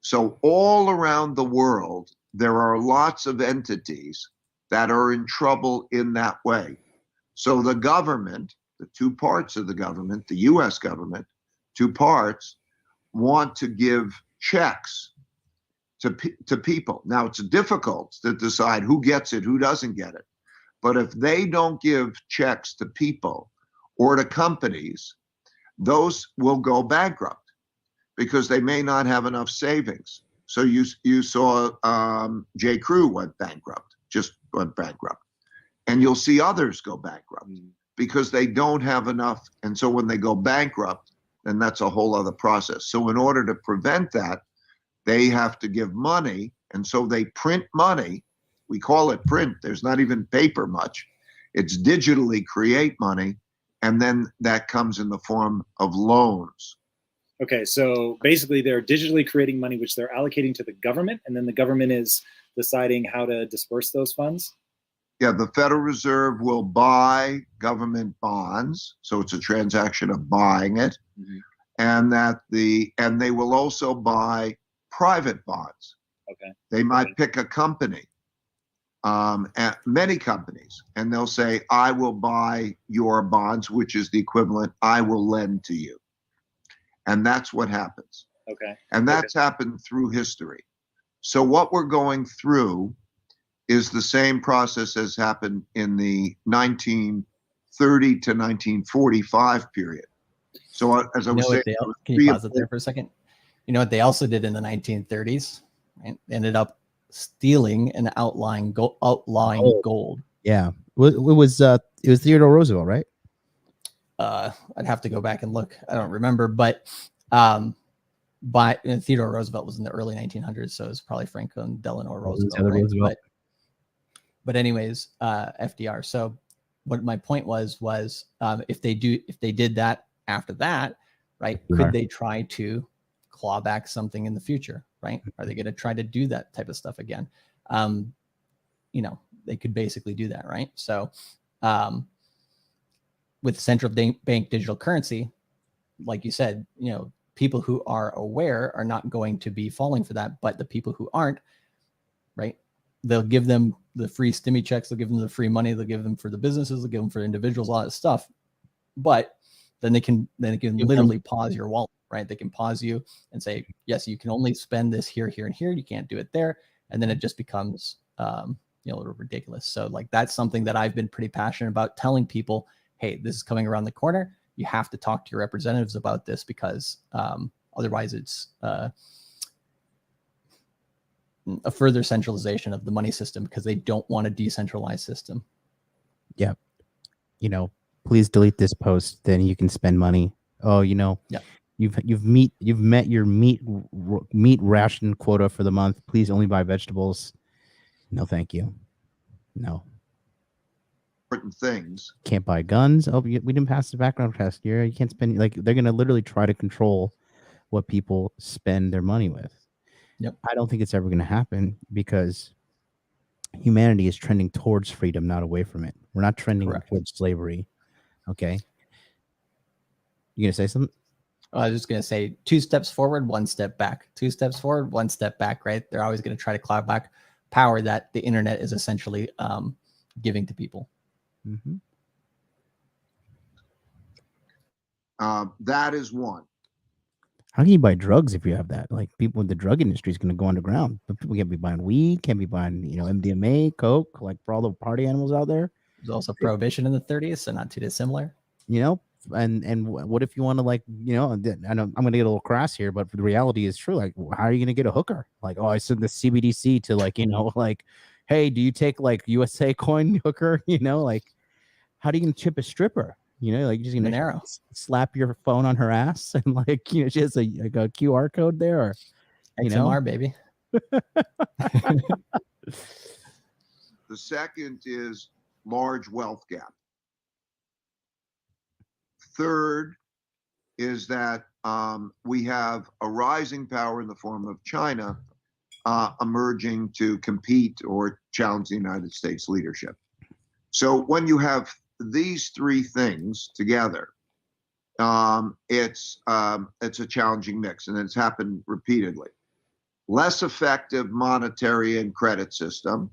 So all around the world, there are lots of entities that are in trouble in that way. So the government, the two parts of the government, the US government, two parts, want to give checks to people. Now, it's difficult to decide who gets it, who doesn't get it. But if they don't give checks to people or to companies, those will go bankrupt because they may not have enough savings. So you saw J. Crew just went bankrupt. And you'll see others go bankrupt because they don't have enough. And so when they go bankrupt, then that's a whole other process. So in order to prevent that, they have to give money. And so they print money. We call it print. There's not even paper much. It's digitally create money. And then that comes in the form of loans.
Okay, so basically they're digitally creating money, which they're allocating to the government, and then the government is deciding how to disperse those funds?
Yeah, the Federal Reserve will buy government bonds. So it's a transaction of buying it. And they will also buy private bonds.
Okay.
They might pick a company, many companies, and they'll say, I will buy your bonds, which is the equivalent, I will lend to you. And that's what happens.
Okay.
And that's happened through history. So what we're going through is the same process as happened in the 1930 to 1945 period. So as I was saying,
can you pause it there for a second? You know what they also did in the 1930s? Right? They ended up stealing and outlawing gold.
Yeah, it was Theodore Roosevelt, right?
I'd have to go back and look. I don't remember, but Theodore Roosevelt was in the early 1900s, so it was probably Franklin Delano Roosevelt. Right? But anyways, FDR. So what my point was if they did that after that, right? Could they try to claw back something in the future? Right? Are they going to try to do that type of stuff again? They could basically do that, right? So with central bank digital currency, like you said, people who are aware are not going to be falling for that, but the people who aren't, right? They'll give them the free stimmy checks, they'll give them the free money, they'll give them for the businesses, they'll give them for individuals, all that stuff. But then they can literally pause your wallet, right? They can pause you and say, yes, you can only spend this here, here, and here. You can't do it there. And then it just becomes a little ridiculous. So like that's something that I've been pretty passionate about telling people, hey, this is coming around the corner. You have to talk to your representatives about this because otherwise it's a further centralization of the money system because they don't want a decentralized system.
Yeah. Please delete this post. Then you can spend money. Oh, yeah. You've met your meat ration quota for the month. Please only buy vegetables. No, thank you. No.
Important things.
Can't buy guns. Oh, we didn't pass the background test here. You can't spend, they're going to literally try to control what people spend their money with.
Yep.
I don't think it's ever going to happen because humanity is trending towards freedom, not away from it. We're not trending towards slavery. Okay. You going to say something?
I was just going to say 2 steps forward, 1 step back, 2 steps forward, 1 step back, right? They're always going to try to claw back power that the internet is essentially giving to people.
Mm-hmm.
That is one.
How can you buy drugs if you have that? Like people in the drug industry is going to go underground. But people can't be buying weed, can't be buying, MDMA, coke, like for all the party animals out there.
There's also prohibition in the 30s, so not too dissimilar.
And what if you want to I know I'm going to get a little crass here, but the reality is true. Like, how are you going to get a hooker? Like, oh, I sent the CBDC to hey, do you take USA coin hooker? How do you gonna chip a stripper? You're just gonna slap your phone on her ass and she has a QR code there, or
XMR, baby.
The second is large wealth gap. Third is that we have a rising power in the form of China emerging to compete or challenge the United States leadership. So when you have these 3 things together, it's a challenging mix, and it's happened repeatedly. Less effective monetary and credit system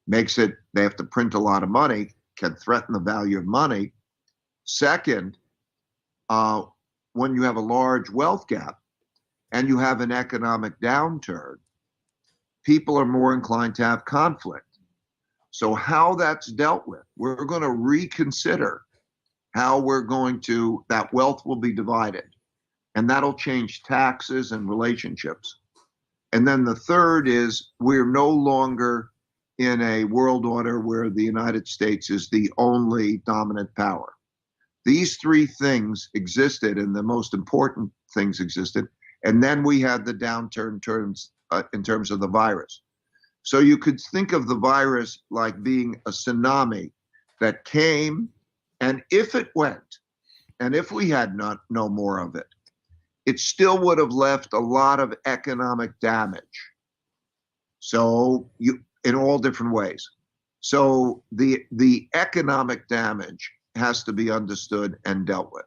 makes it, they have to print a lot of money, can threaten the value of money, Second, when you have a large wealth gap and you have an economic downturn, people are more inclined to have conflict. So how that's dealt with, we're going to reconsider how that wealth will be divided. And that'll change taxes and relationships. And then the third is we're no longer in a world order where the United States is the only dominant power. These three things existed, and the most important things existed. And then we had the downturn in terms of the virus. So you could think of the virus like being a tsunami that came, and if it went, and if we had no more of it, it still would have left a lot of economic damage. So in all different ways. So the economic damage has to be understood and dealt with.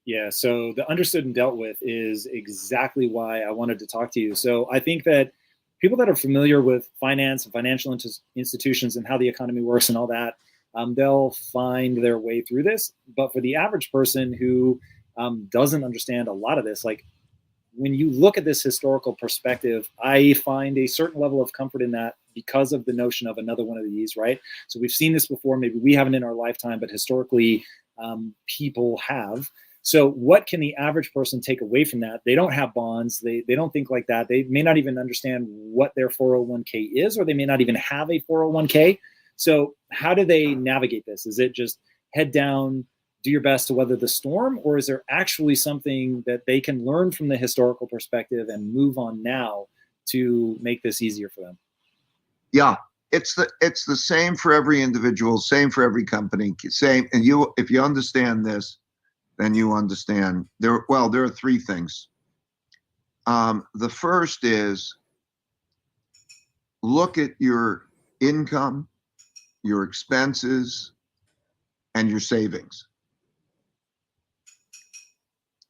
Yeah, so the understood and dealt with is exactly why I wanted to talk to you. So I think that people that are familiar with finance and financial institutions and how the economy works and all that, they'll find their way through this. But for the average person who doesn't understand a lot of this, like when you look at this historical perspective, I find a certain level of comfort in that because of the notion of another one of these, right? So we've seen this before, maybe we haven't in our lifetime, but historically people have. So what can the average person take away from that? They don't have bonds. They don't think like that. They may not even understand what their 401k is, or they may not even have a 401k. So how do they navigate this? Is it just head down, do your best to weather the storm, or is there actually something that they can learn from the historical perspective and move on now to make this easier for them?
Yeah, it's the same for every individual, same for every company, same. And if you understand this, then you understand there are three things. The first is look at your income, your expenses, and your savings.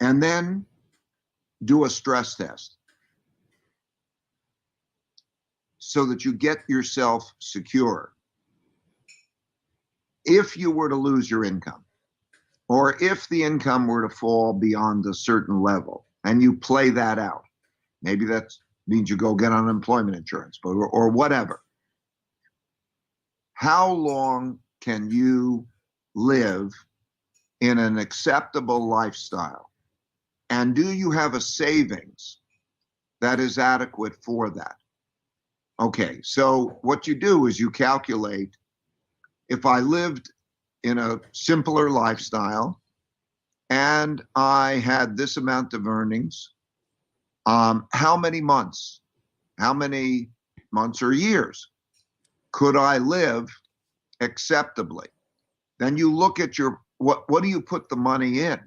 And then do a stress test so that you get yourself secure. If you were to lose your income, or if the income were to fall beyond a certain level, and you play that out, maybe that means you go get unemployment insurance, or whatever. How long can you live in an acceptable lifestyle? And do you have a savings that is adequate for that? Okay, so what you do is you calculate, if I lived in a simpler lifestyle and I had this amount of earnings, how many months or years could I live acceptably? Then you look at what do you put the money in?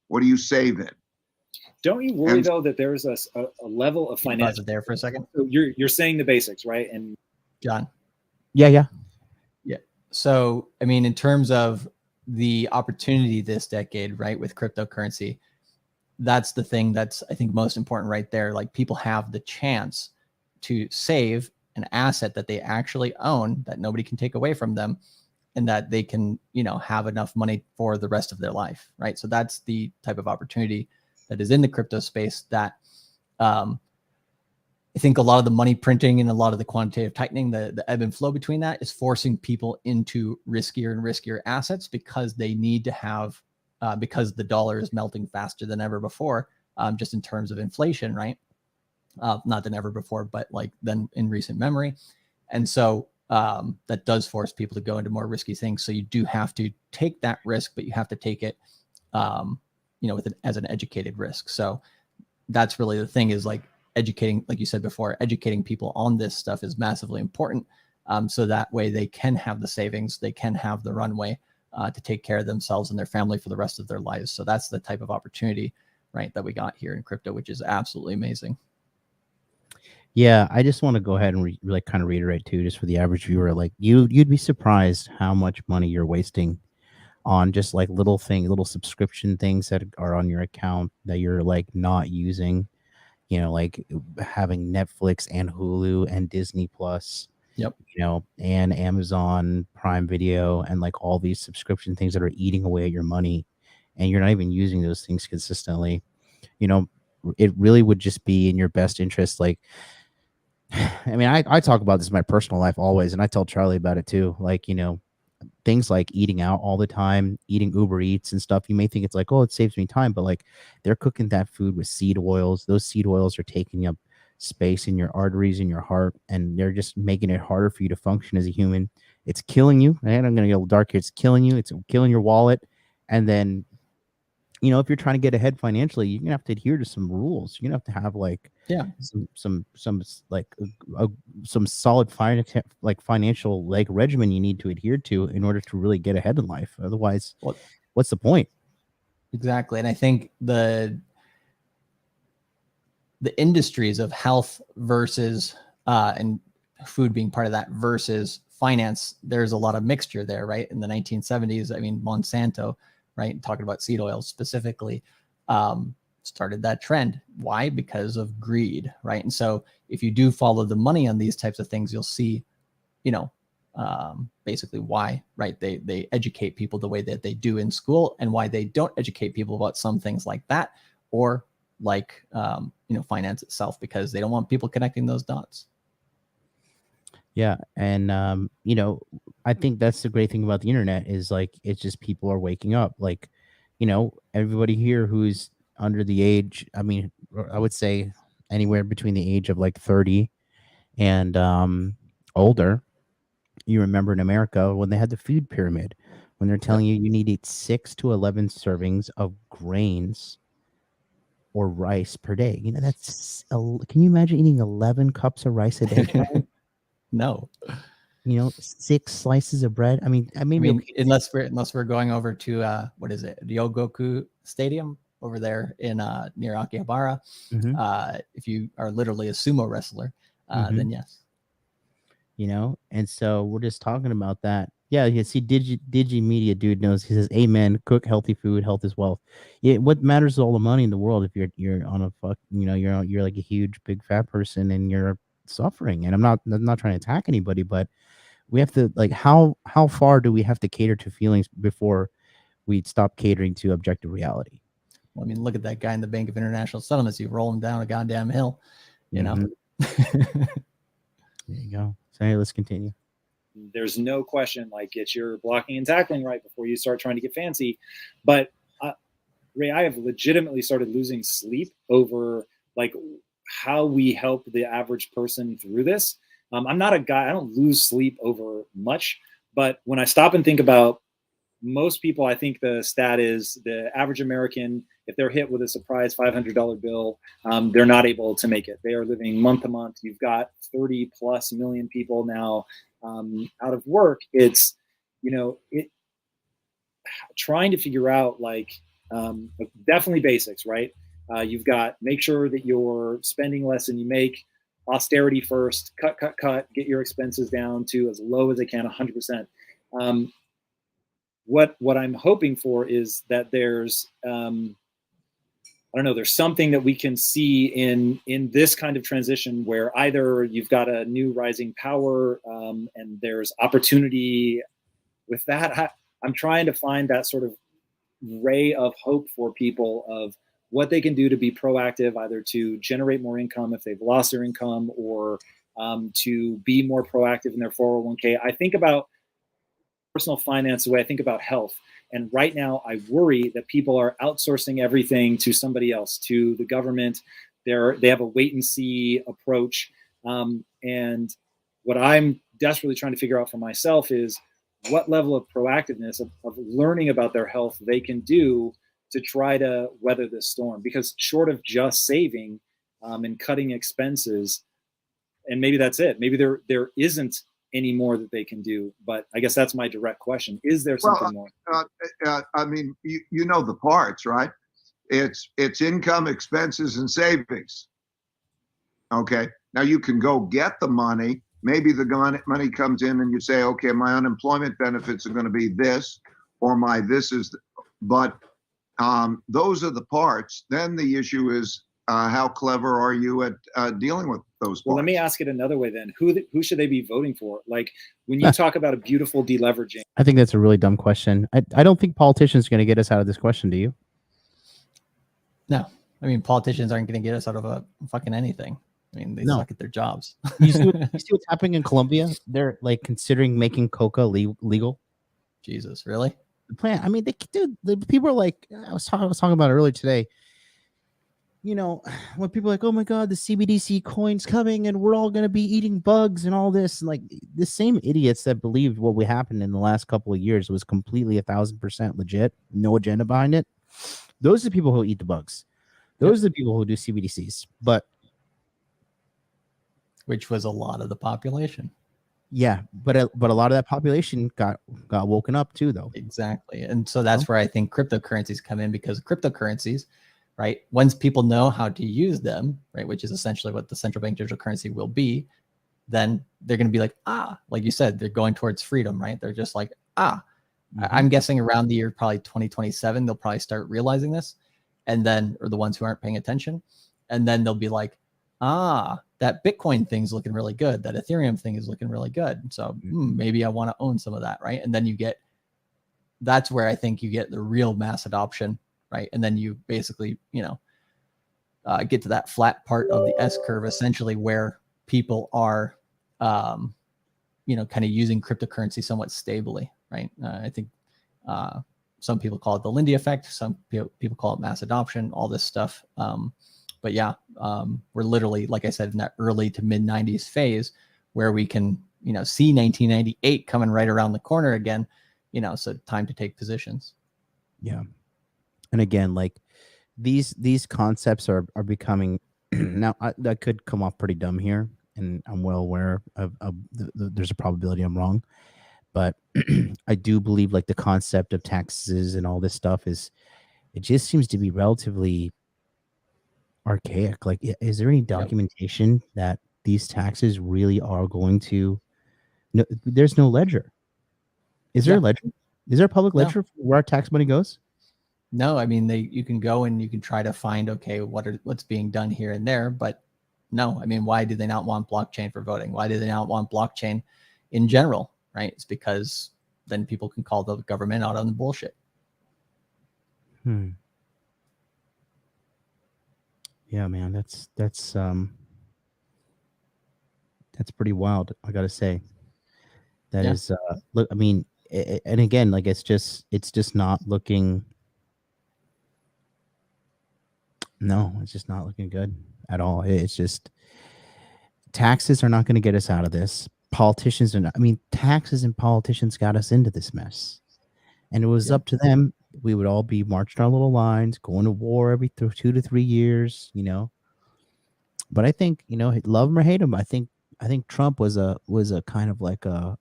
What do you save in?
Don't you worry though that there's a level of financial there for a second?
So you're saying the basics, right? And
John.
Yeah.
So, I mean, in terms of the opportunity this decade, right, with cryptocurrency, that's the thing that's, I think, most important right there. Like, people have the chance to save an asset that they actually own that nobody can take away from them, and that they can, have enough money for the rest of their life, right? So that's the type of opportunity that is in the crypto space that I think a lot of the money printing and a lot of the quantitative tightening, the ebb and flow between that is forcing people into riskier and riskier assets because they need to have, because the dollar is melting faster than ever before, just in terms of inflation, right? Not than ever before, but like than in recent memory. And so that does force people to go into more risky things. So you do have to take that risk, but you have to take it, as an educated risk. So that's really the thing, is like educating, like you said before, educating people on this stuff is massively important. So that way they can have the savings, they can have the runway to take care of themselves and their family for the rest of their lives. So that's the type of opportunity, right, that we got here in crypto, which is absolutely amazing.
Yeah, I just want to go ahead and kind of reiterate too, just for the average viewer, like you'd be surprised how much money you're wasting on just like little subscription things that are on your account that you're like not using, like having Netflix and Hulu and Disney Plus,
Yep.
You know, and Amazon Prime Video and like all these subscription things that are eating away at your money, and you're not even using those things consistently. You know, it really would just be in your best interest. Like, I mean, I talk about this in my personal life always, and I tell Charlie about it too. Like, you know, things like eating out all the time, eating Uber Eats and stuff. You may think it's like, oh, it saves me time, but like they're cooking that food with seed oils. Those seed oils are taking up space in your arteries, in your heart, and they're just making it harder for you to function as a human. It's killing you. And I'm going to get a little dark here. It's killing you. It's killing your wallet. And then, you know, if you're trying to get ahead financially, you're gonna have to adhere to some rules. You're gonna have to have like some like some solid financial like regimen you need to adhere to in order to really get ahead in life. Otherwise, what's the point?
Exactly. And I think the industries of health versus and food being part of that versus finance, there's a lot of mixture there, right? In the 1970s, I mean, Monsanto, right, talking about seed oils specifically, started that trend. Why? Because of greed, right? And so if you do follow the money on these types of things, you'll see, you know, basically why, right? They educate people the way that they do in school, and why they don't educate people about some things like that, or like, you know, finance itself, because they don't want people connecting those dots.
Yeah. And, you know, I think that's the great thing about the internet is like, it's just people are waking up. Like, you know, everybody here who's under the age, I mean, I would say anywhere between the age of like 30 and older. You remember in America when they had the food pyramid, when they're telling you need to eat 6 to 11 servings of grains or rice per day. You know, can you imagine eating 11 cups of rice a day?
No.
You know, 6 slices of bread. I mean,
unless we're going over to what is it, Ryogoku Stadium over there in near Akihabara. If you are literally a sumo wrestler, then yes.
You know, and so we're just talking about that. Yeah, you see, Digi Media dude knows. He says, "Amen. Cook healthy food. Health is wealth." Yeah, what matters is all the money in the world if you're on a fuck. You know, you're like a huge big fat person and you're suffering. And I'm not trying to attack anybody, but we have to like how far do we have to cater to feelings before we stop catering to objective reality?
Well, I mean, look at that guy in the Bank of International Settlements. You roll him down a goddamn hill, you know.
There you go. So hey, let's continue.
There's no question, like, get your blocking and tackling right before you start trying to get fancy. But Ray, I have legitimately started losing sleep over like how we help the average person through this. I'm not a guy, I don't lose sleep over much, but when I stop and think about most people, I think the stat is the average American, if they're hit with a surprise $500 bill, they're not able to make it. They are living month to month. You've got 30 plus million people now out of work. It's, you know, trying to figure out like definitely basics, right? You've got make sure that you're spending less than you make, austerity first, cut, get your expenses down to as low as they can, 100%. What I'm hoping for is that there's I don't know, there's something that we can see in this kind of transition where either you've got a new rising power and there's opportunity with that. I'm trying to find that sort of ray of hope for people of what they can do to be proactive, either to generate more income if they've lost their income, or to be more proactive in their 401k. I think about personal finance the way I think about health. And right now, I worry that people are outsourcing everything to somebody else, to the government. They have a wait and see approach. And what I'm desperately trying to figure out for myself is what level of proactiveness of learning about their health they can do to try to weather this storm. Because short of just saving and cutting expenses, and maybe that's it. Maybe there isn't any more that they can do. But I guess that's my direct question. Is there something more?
I mean, you know the parts, right? It's income, expenses, and savings. Okay. Now you can go get the money. Maybe the money comes in and you say, okay, my unemployment benefits are going to be this, or my this is, but those are the parts. Then the issue is how clever are you at dealing with those
Well, let me
parts?
ask it another way then. Who should they be voting for? Like when you talk about a beautiful deleveraging,
I think that's a really dumb question. I don't think politicians are going to get us out of this question. Do you?
No, I mean, politicians aren't going to get us out of a fucking anything. I mean, they
No.
suck at their jobs.
You see what's happening in Colombia? They're like considering making coca legal.
Jesus, really?
The plant. I mean, the people are like, I was talking about it earlier today. You know, when people are like, oh my God, the CBDC coin's coming and we're all going to be eating bugs and all this. And like the same idiots that believed what would happen in the last couple of years was completely 1,000% legit, no agenda behind it. Those are the people who eat the bugs. Those are the people who do CBDCs. But
which was a lot of the population.
yeah, but a lot of that population got woken up too, though.
Exactly. And so that's where I think cryptocurrencies come in, because cryptocurrencies, right, once people know how to use them, right, which is essentially what the central bank digital currency will be, then they're going to be like, like you said, they're going towards freedom, right? They're just like, I'm guessing around the year probably 2027, they'll probably start realizing this, and then, or the ones who aren't paying attention, and then they'll be like, that Bitcoin thing's looking really good. That Ethereum thing is looking really good. So maybe I want to own some of that, right? And then that's where I think you get the real mass adoption, right? And then you basically, get to that flat part of the S curve, essentially, where people are, kind of using cryptocurrency somewhat stably, right? I think some people call it the Lindy effect. Some people call it mass adoption, all this stuff. But yeah, we're literally, like I said, in that early to mid 90s phase where we can, see 1998 coming right around the corner again, so time to take positions.
Yeah. And again, like these concepts are becoming now that could come off pretty dumb here. And I'm well aware of there's a probability I'm wrong, but I do believe like the concept of taxes and all this stuff it just seems to be relatively archaic. Like, is there any documentation that these taxes really are going to? No, there's no ledger. Is there a ledger? Is there a public ledger for where our tax money goes?
No, I mean you can go and you can try to find what's being done here and there, but no, I mean, why do they not want blockchain for voting? Why do they not want blockchain in general? Right? It's because then people can call the government out on the bullshit.
Yeah, man, that's pretty wild. I gotta say, that is look. I mean, and again, like it's just not looking. No, it's just not looking good at all. It's just taxes are not going to get us out of this. Politicians are not. I mean, taxes and politicians got us into this mess, and it was up to them. We would all be marching our little lines, going to war every 2 to 3 years, But I think, love him or hate him, I think Trump was a kind of like a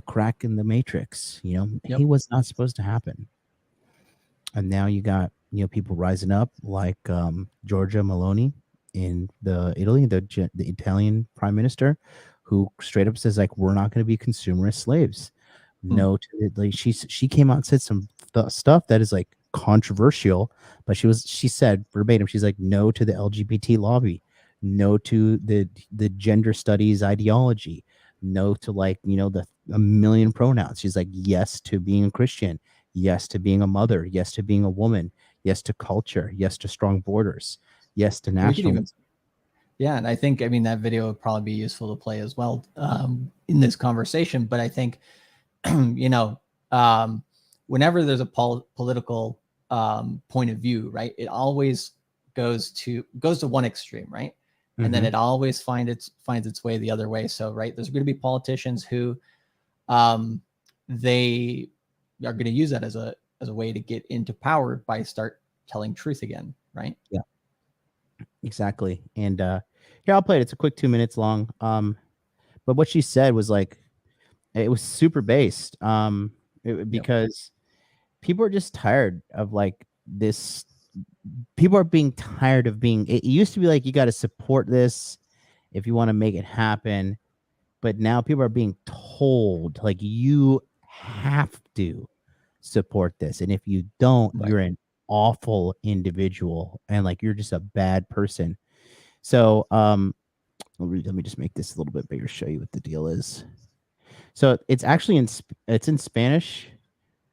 crack in the matrix. He was not supposed to happen. And now you got, people rising up like Giorgia Meloni in Italy, the Italian prime minister, who straight up says like, we're not going to be consumerist slaves. No, like she came out and said some stuff that is like controversial, but she said verbatim, she's like, no to the LGBT lobby, no to the gender studies ideology, no to like, a million pronouns. She's like, yes to being a Christian, yes to being a mother, yes to being a woman, yes to culture, yes to strong borders, yes to nationalism.
And I think, that video would probably be useful to play as well in this conversation. But I think, whenever there's a political point of view, right, it always goes to one extreme, right? And then it always finds its way the other way. So, right, there's going to be politicians who they are going to use that as a way to get into power by start telling truth again, right?
Yeah, exactly. And here, I'll play it. It's a quick 2 minutes long. But what she said was like, it was super based because people are just tired of like this. People are being tired of being. It used to be like you got to support this if you want to make it happen, but now people are being told like you have to support this, and if you don't, you're an awful individual and like you're just a bad person. So let me just make this a little bit bigger, show you what the deal is. So it's actually it's in Spanish.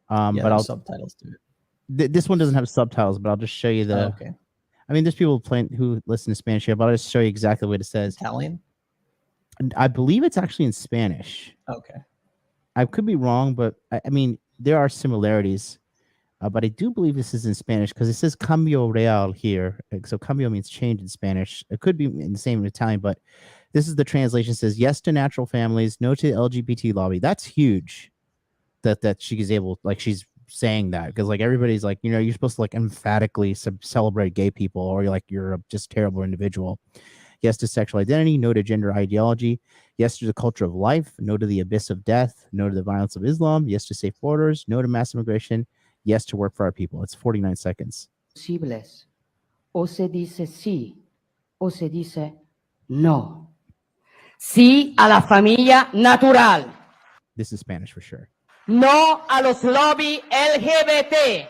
But I'll
subtitles to it.
This one doesn't have subtitles, but I'll just show you the.
Oh, okay.
I mean, there's people playing who listen to Spanish here, but I'll just show you exactly what it says.
Italian?
And I believe it's actually in Spanish.
Okay.
I could be wrong, but I mean, there are similarities. But I do believe this is in Spanish because it says cambio real here. So cambio means change in Spanish. It could be in the same in Italian, but this is the translation. It says yes to natural families, no to LGBT lobby. That's huge. That she is able, like she's saying that because like everybody's like, you know, you're supposed to like emphatically celebrate gay people or you're a just terrible individual. Yes to sexual identity, no to gender ideology, yes to the culture of life, no to the abyss of death, no to the violence of Islam, yes to safe borders, no to mass immigration, yes to work for our people. It's 49 seconds.
Posibles. O se dice sí, o se dice no. Sí a la familia natural.
This is Spanish for sure.
No a los lobby LGBT.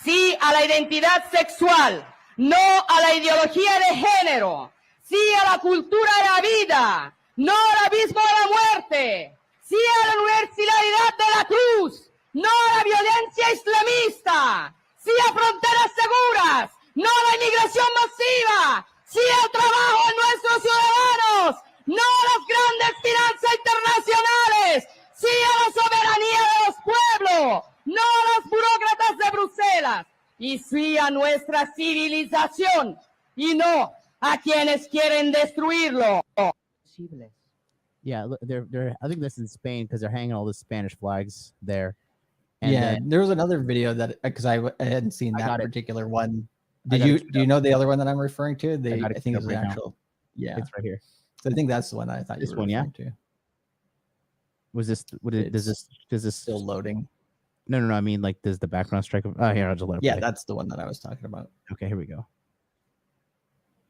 Sí a la identidad sexual. No a la ideología de género. Sí a la cultura de la vida. No al abismo de la muerte. Sí a la universalidad de la cruz. No a la violencia islamista. Sí a fronteras seguras. No a la inmigración masiva. Sí al trabajo de nuestros ciudadanos. No a las grandes finanzas internacionales. Sí a la soberanía de los pueblos, no a los burócratas de Bruselas, y sí a nuestra civilización, y no a quienes quieren destruirlo.
Yeah, they're. I think this is in Spain because they're hanging all the Spanish flags there. And
yeah,
then,
there was another video that because I hadn't seen that particular one.
Do
you know the other one that I'm referring to?
I
think it's the
right
actual.
Now. Yeah, it's right here.
So I think that's the one I thought
this
you were
one,
referring to.
Was this? Does this
still loading?
No. I mean, like, does the background strike? Here, I'll just let it
Yeah,
play.
that's the one that I was talking about.
Okay, here we go.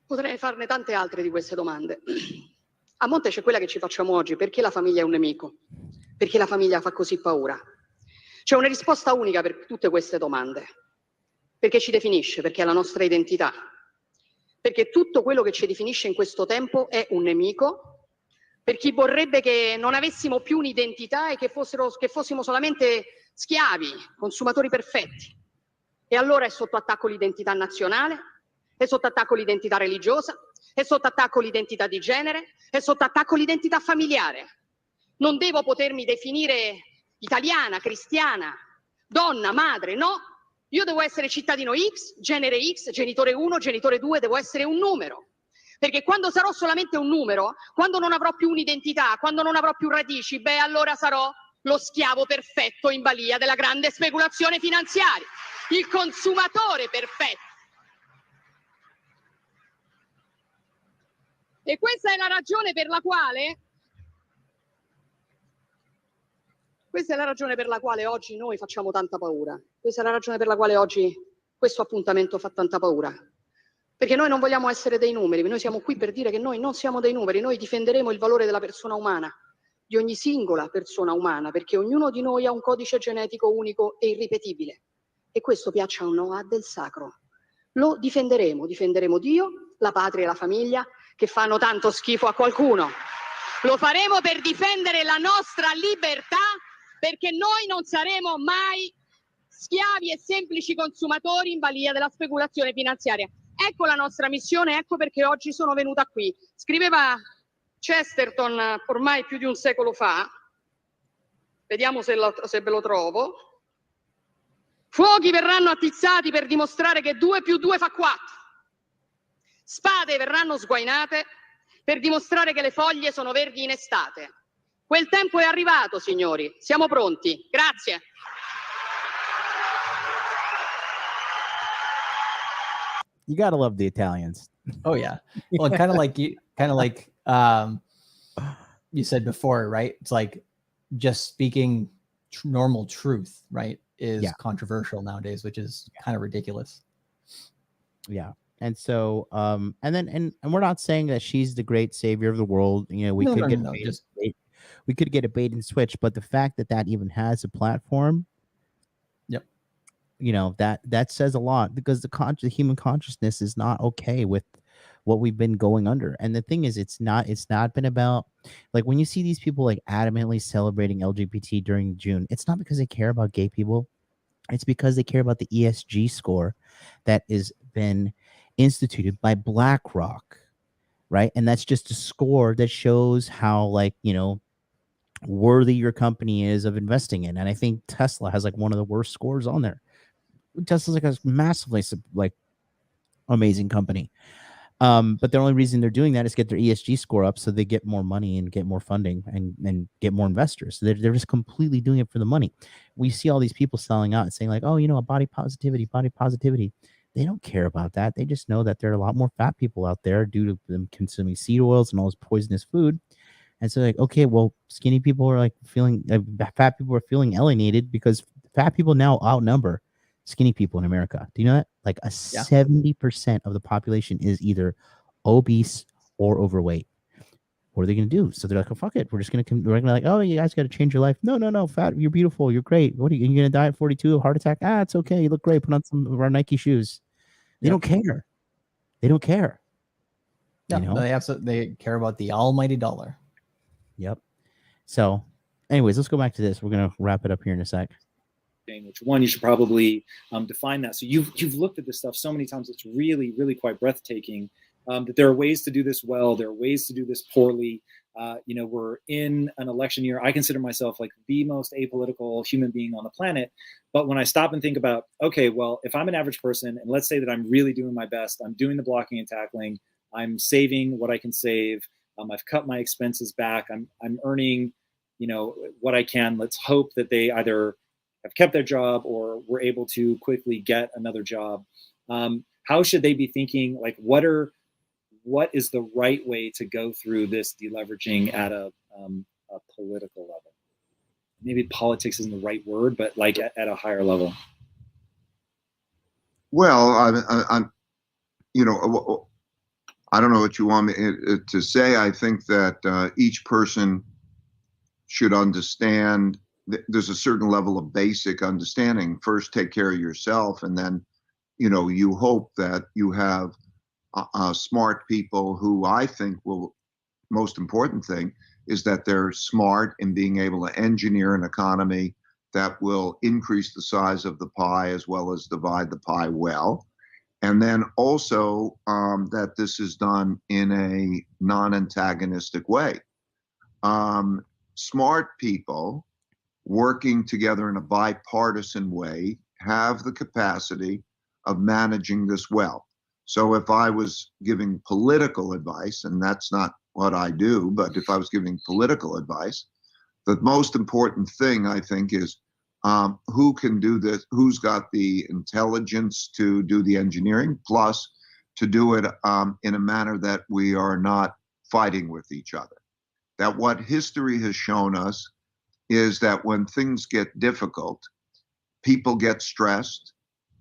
Potrei farne tante altre di queste domande. A monte c'è quella che ci facciamo oggi: perché la famiglia è un nemico? Perché la famiglia fa così paura? C'è una risposta unica per tutte queste domande. Perché ci definisce, perché è la nostra identità. Perché tutto quello che ci definisce in questo tempo è un nemico. Per chi vorrebbe che non avessimo più un'identità e che fossimo solamente schiavi, consumatori perfetti. E allora è sotto attacco l'identità nazionale, è sotto attacco l'identità religiosa, è sotto attacco l'identità di genere, è sotto attacco l'identità familiare. Non devo potermi definire italiana, cristiana, donna, madre, no. Io devo essere cittadino X, genere X, genitore 1, genitore 2, devo essere un numero. Perché quando sarò solamente un numero, quando non avrò più un'identità, quando non avrò più radici, allora sarò lo schiavo perfetto in balia della grande speculazione finanziaria, il consumatore perfetto. E questa è la ragione per la quale oggi noi facciamo tanta paura. Questa è la ragione per la quale oggi questo appuntamento fa tanta paura. Perché noi non vogliamo essere dei numeri, noi siamo qui per dire che noi non siamo dei numeri, noi difenderemo il valore della persona umana, di ogni singola persona umana, perché ognuno di noi ha un codice genetico unico e irripetibile. E questo, piaccia o no, ha del sacro. Lo difenderemo Dio, la patria e la famiglia, che fanno tanto schifo a qualcuno. Lo faremo per difendere la nostra libertà, perché noi non saremo mai schiavi e semplici consumatori in balia della speculazione finanziaria. Ecco la nostra missione, ecco perché oggi sono venuta qui. Scriveva Chesterton ormai più di un secolo fa, vediamo se ve lo trovo: fuochi verranno attizzati per dimostrare che 2 più 2 fa 4. Spade verranno sguainate per dimostrare che le foglie sono verdi in estate. Quel tempo è arrivato, signori, siamo pronti. Grazie.
You gotta love the Italians.
Oh yeah. Well, kind of like you said before, right? It's like just speaking normal truth, right, is controversial nowadays, which is kind of ridiculous.
Yeah. And so, and we're not saying that she's the great savior of the world. You know, we could get a bait and switch, but the fact that even has a platform, that says a lot, because the human consciousness is not okay with what we've been going under. And the thing is, it's not been about, like, when you see these people like adamantly celebrating LGBT during June, it's not because they care about gay people. It's because they care about the ESG score that has been instituted by BlackRock, right? And that's just a score that shows how, like, worthy your company is of investing in. And I think Tesla has like one of the worst scores on there. Tesla's like a massively like amazing company. But the only reason they're doing that is get their ESG score up so they get more money and get more funding and get more investors. So they're just completely doing it for the money. We see all these people selling out and saying like, oh, body positivity. They don't care about that. They just know that there are a lot more fat people out there due to them consuming seed oils and all this poisonous food. And so like, okay, well, skinny people are like fat people are feeling alienated because fat people now outnumber skinny people in America. Do you know that? Like 70% of the population is either obese or overweight. What are they going to do? So they're like, oh, fuck it. We're going to like, oh, you guys got to change your life. No, fat. You're beautiful. You're great. What are you going to die at 42 of heart attack? It's okay. You look great. Put on some of our Nike shoes. They don't care. They don't care.
Yeah, they care about the almighty dollar.
Yep. So anyways, let's go back to this. We're going to wrap it up here in a sec.
Which one you should probably define that. So you've looked at this stuff so many times. It's really, really quite breathtaking that there are ways to do this well. There are ways to do this poorly. We're in an election year. I consider myself like the most apolitical human being on the planet. But when I stop and think about, okay, well, if I'm an average person, and let's say that I'm really doing my best, I'm doing the blocking and tackling, I'm saving what I can save, I've cut my expenses back, I'm earning, what I can. Let's hope that they either have kept their job or were able to quickly get another job. How should they be thinking? Like, what is the right way to go through this deleveraging at a political level? Maybe politics isn't the right word, but like at a higher level.
Well, I'm I don't know what you want me to say. I think that each person should understand. There's a certain level of basic understanding. First, take care of yourself, and then, you hope that you have smart people who, I think, most important thing is that they're smart in being able to engineer an economy that will increase the size of the pie as well as divide the pie well. And then also that this is done in a non-antagonistic way. Smart people working together in a bipartisan way have the capacity of managing this well. So if I was giving political advice, and that's not what I do, but if I was giving political advice, the most important thing, I think, is who can do this, who's got the intelligence to do the engineering, plus to do it in a manner that we are not fighting with each other. That what history has shown us is that when things get difficult, people get stressed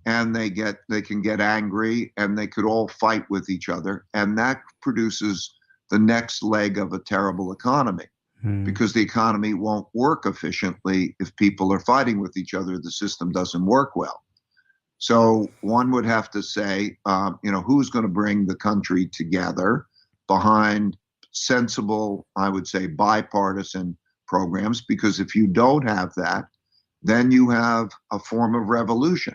and they can get angry and they could all fight with each other. And that produces the next leg of a terrible economy because the economy won't work efficiently if people are fighting with each other. The system doesn't work well. So one would have to say, who's going to bring the country together behind sensible, I would say, bipartisan programs, because if you don't have that, then you have a form of revolution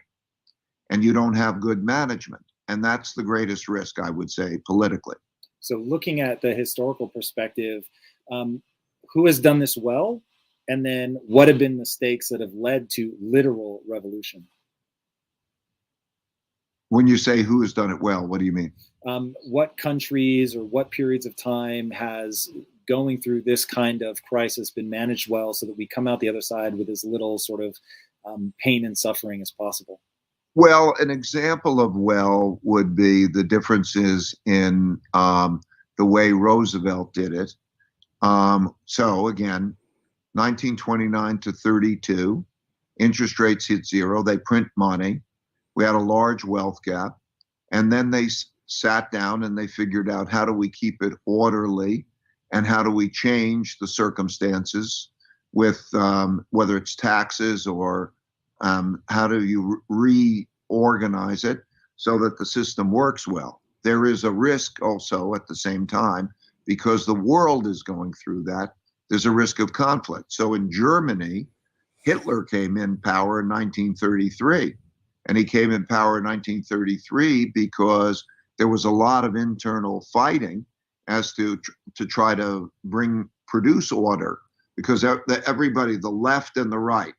and you don't have good management. And that's the greatest risk, I would say, politically.
So looking at the historical perspective, who has done this well? And then what have been mistakes that have led to literal revolution?
When you say who has done it well, what do you mean?
What countries or what periods of time has going through this kind of crisis been managed well so that we come out the other side with as little sort of pain and suffering as possible?
Well, an example of well would be the differences in the way Roosevelt did it. So again, 1929 to 32, interest rates hit zero. They print money. We had a large wealth gap. And then they sat down and they figured out, how do we keep it orderly and how do we change the circumstances with whether it's taxes or How do you reorganize it so that the system works well? There is a risk also at the same time, because the world is going through that. There's a risk of conflict. So in Germany, Hitler came in power in 1933. And he came in power in 1933 because there was a lot of internal fighting as to try to produce order, because everybody, the left and the right,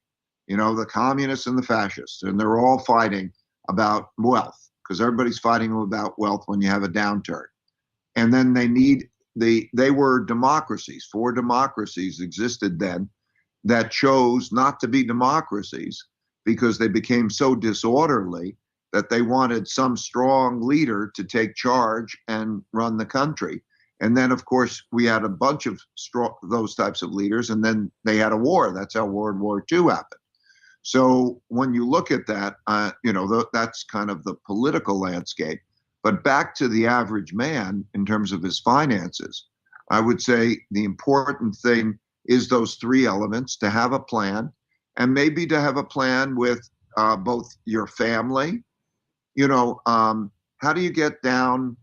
the communists and the fascists, and they're all fighting about wealth, because everybody's fighting about wealth when you have a downturn. And then they were democracies. 4 democracies existed then that chose not to be democracies because they became so disorderly that they wanted some strong leader to take charge and run the country. And then, of course, we had a bunch of those types of leaders, and then they had a war. That's how World War II happened. So when you look at that, that's kind of the political landscape. But back to the average man in terms of his finances, I would say the important thing is those 3 elements: to have a plan, and maybe to have a plan with both your family. How do you get down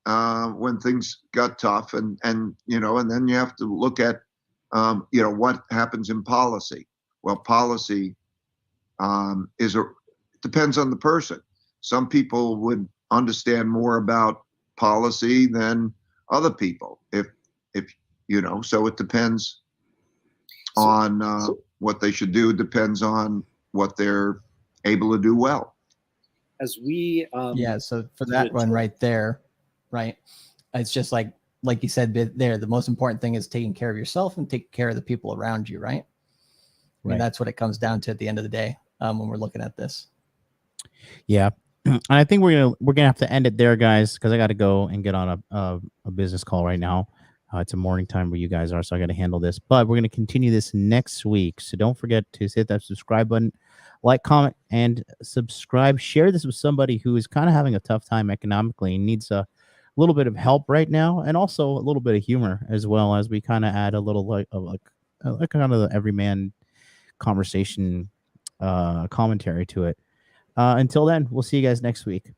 when things got tough, and then you have to look at what happens in policy. Well, policy depends on the person. Some people would understand more about policy than other people. So it depends on what they should do. Depends on what they're able to do well.
As we
so for that one right there, right, it's just like you said there, the most important thing is taking care of yourself and taking care of the people around you, right? I mean, that's what it comes down to at the end of the day when we're looking at this.
Yeah. And I think we're gonna have to end it there, guys, because I got to go and get on a business call right now. It's a morning time where you guys are, so I got to handle this. But we're going to continue this next week. So don't forget to hit that subscribe button, like, comment, and subscribe. Share this with somebody who is kind of having a tough time economically and needs a little bit of help right now, and also a little bit of humor as well, as we kind of add a little like kind of the everyman conversation commentary to it. Until then, we'll see you guys next week.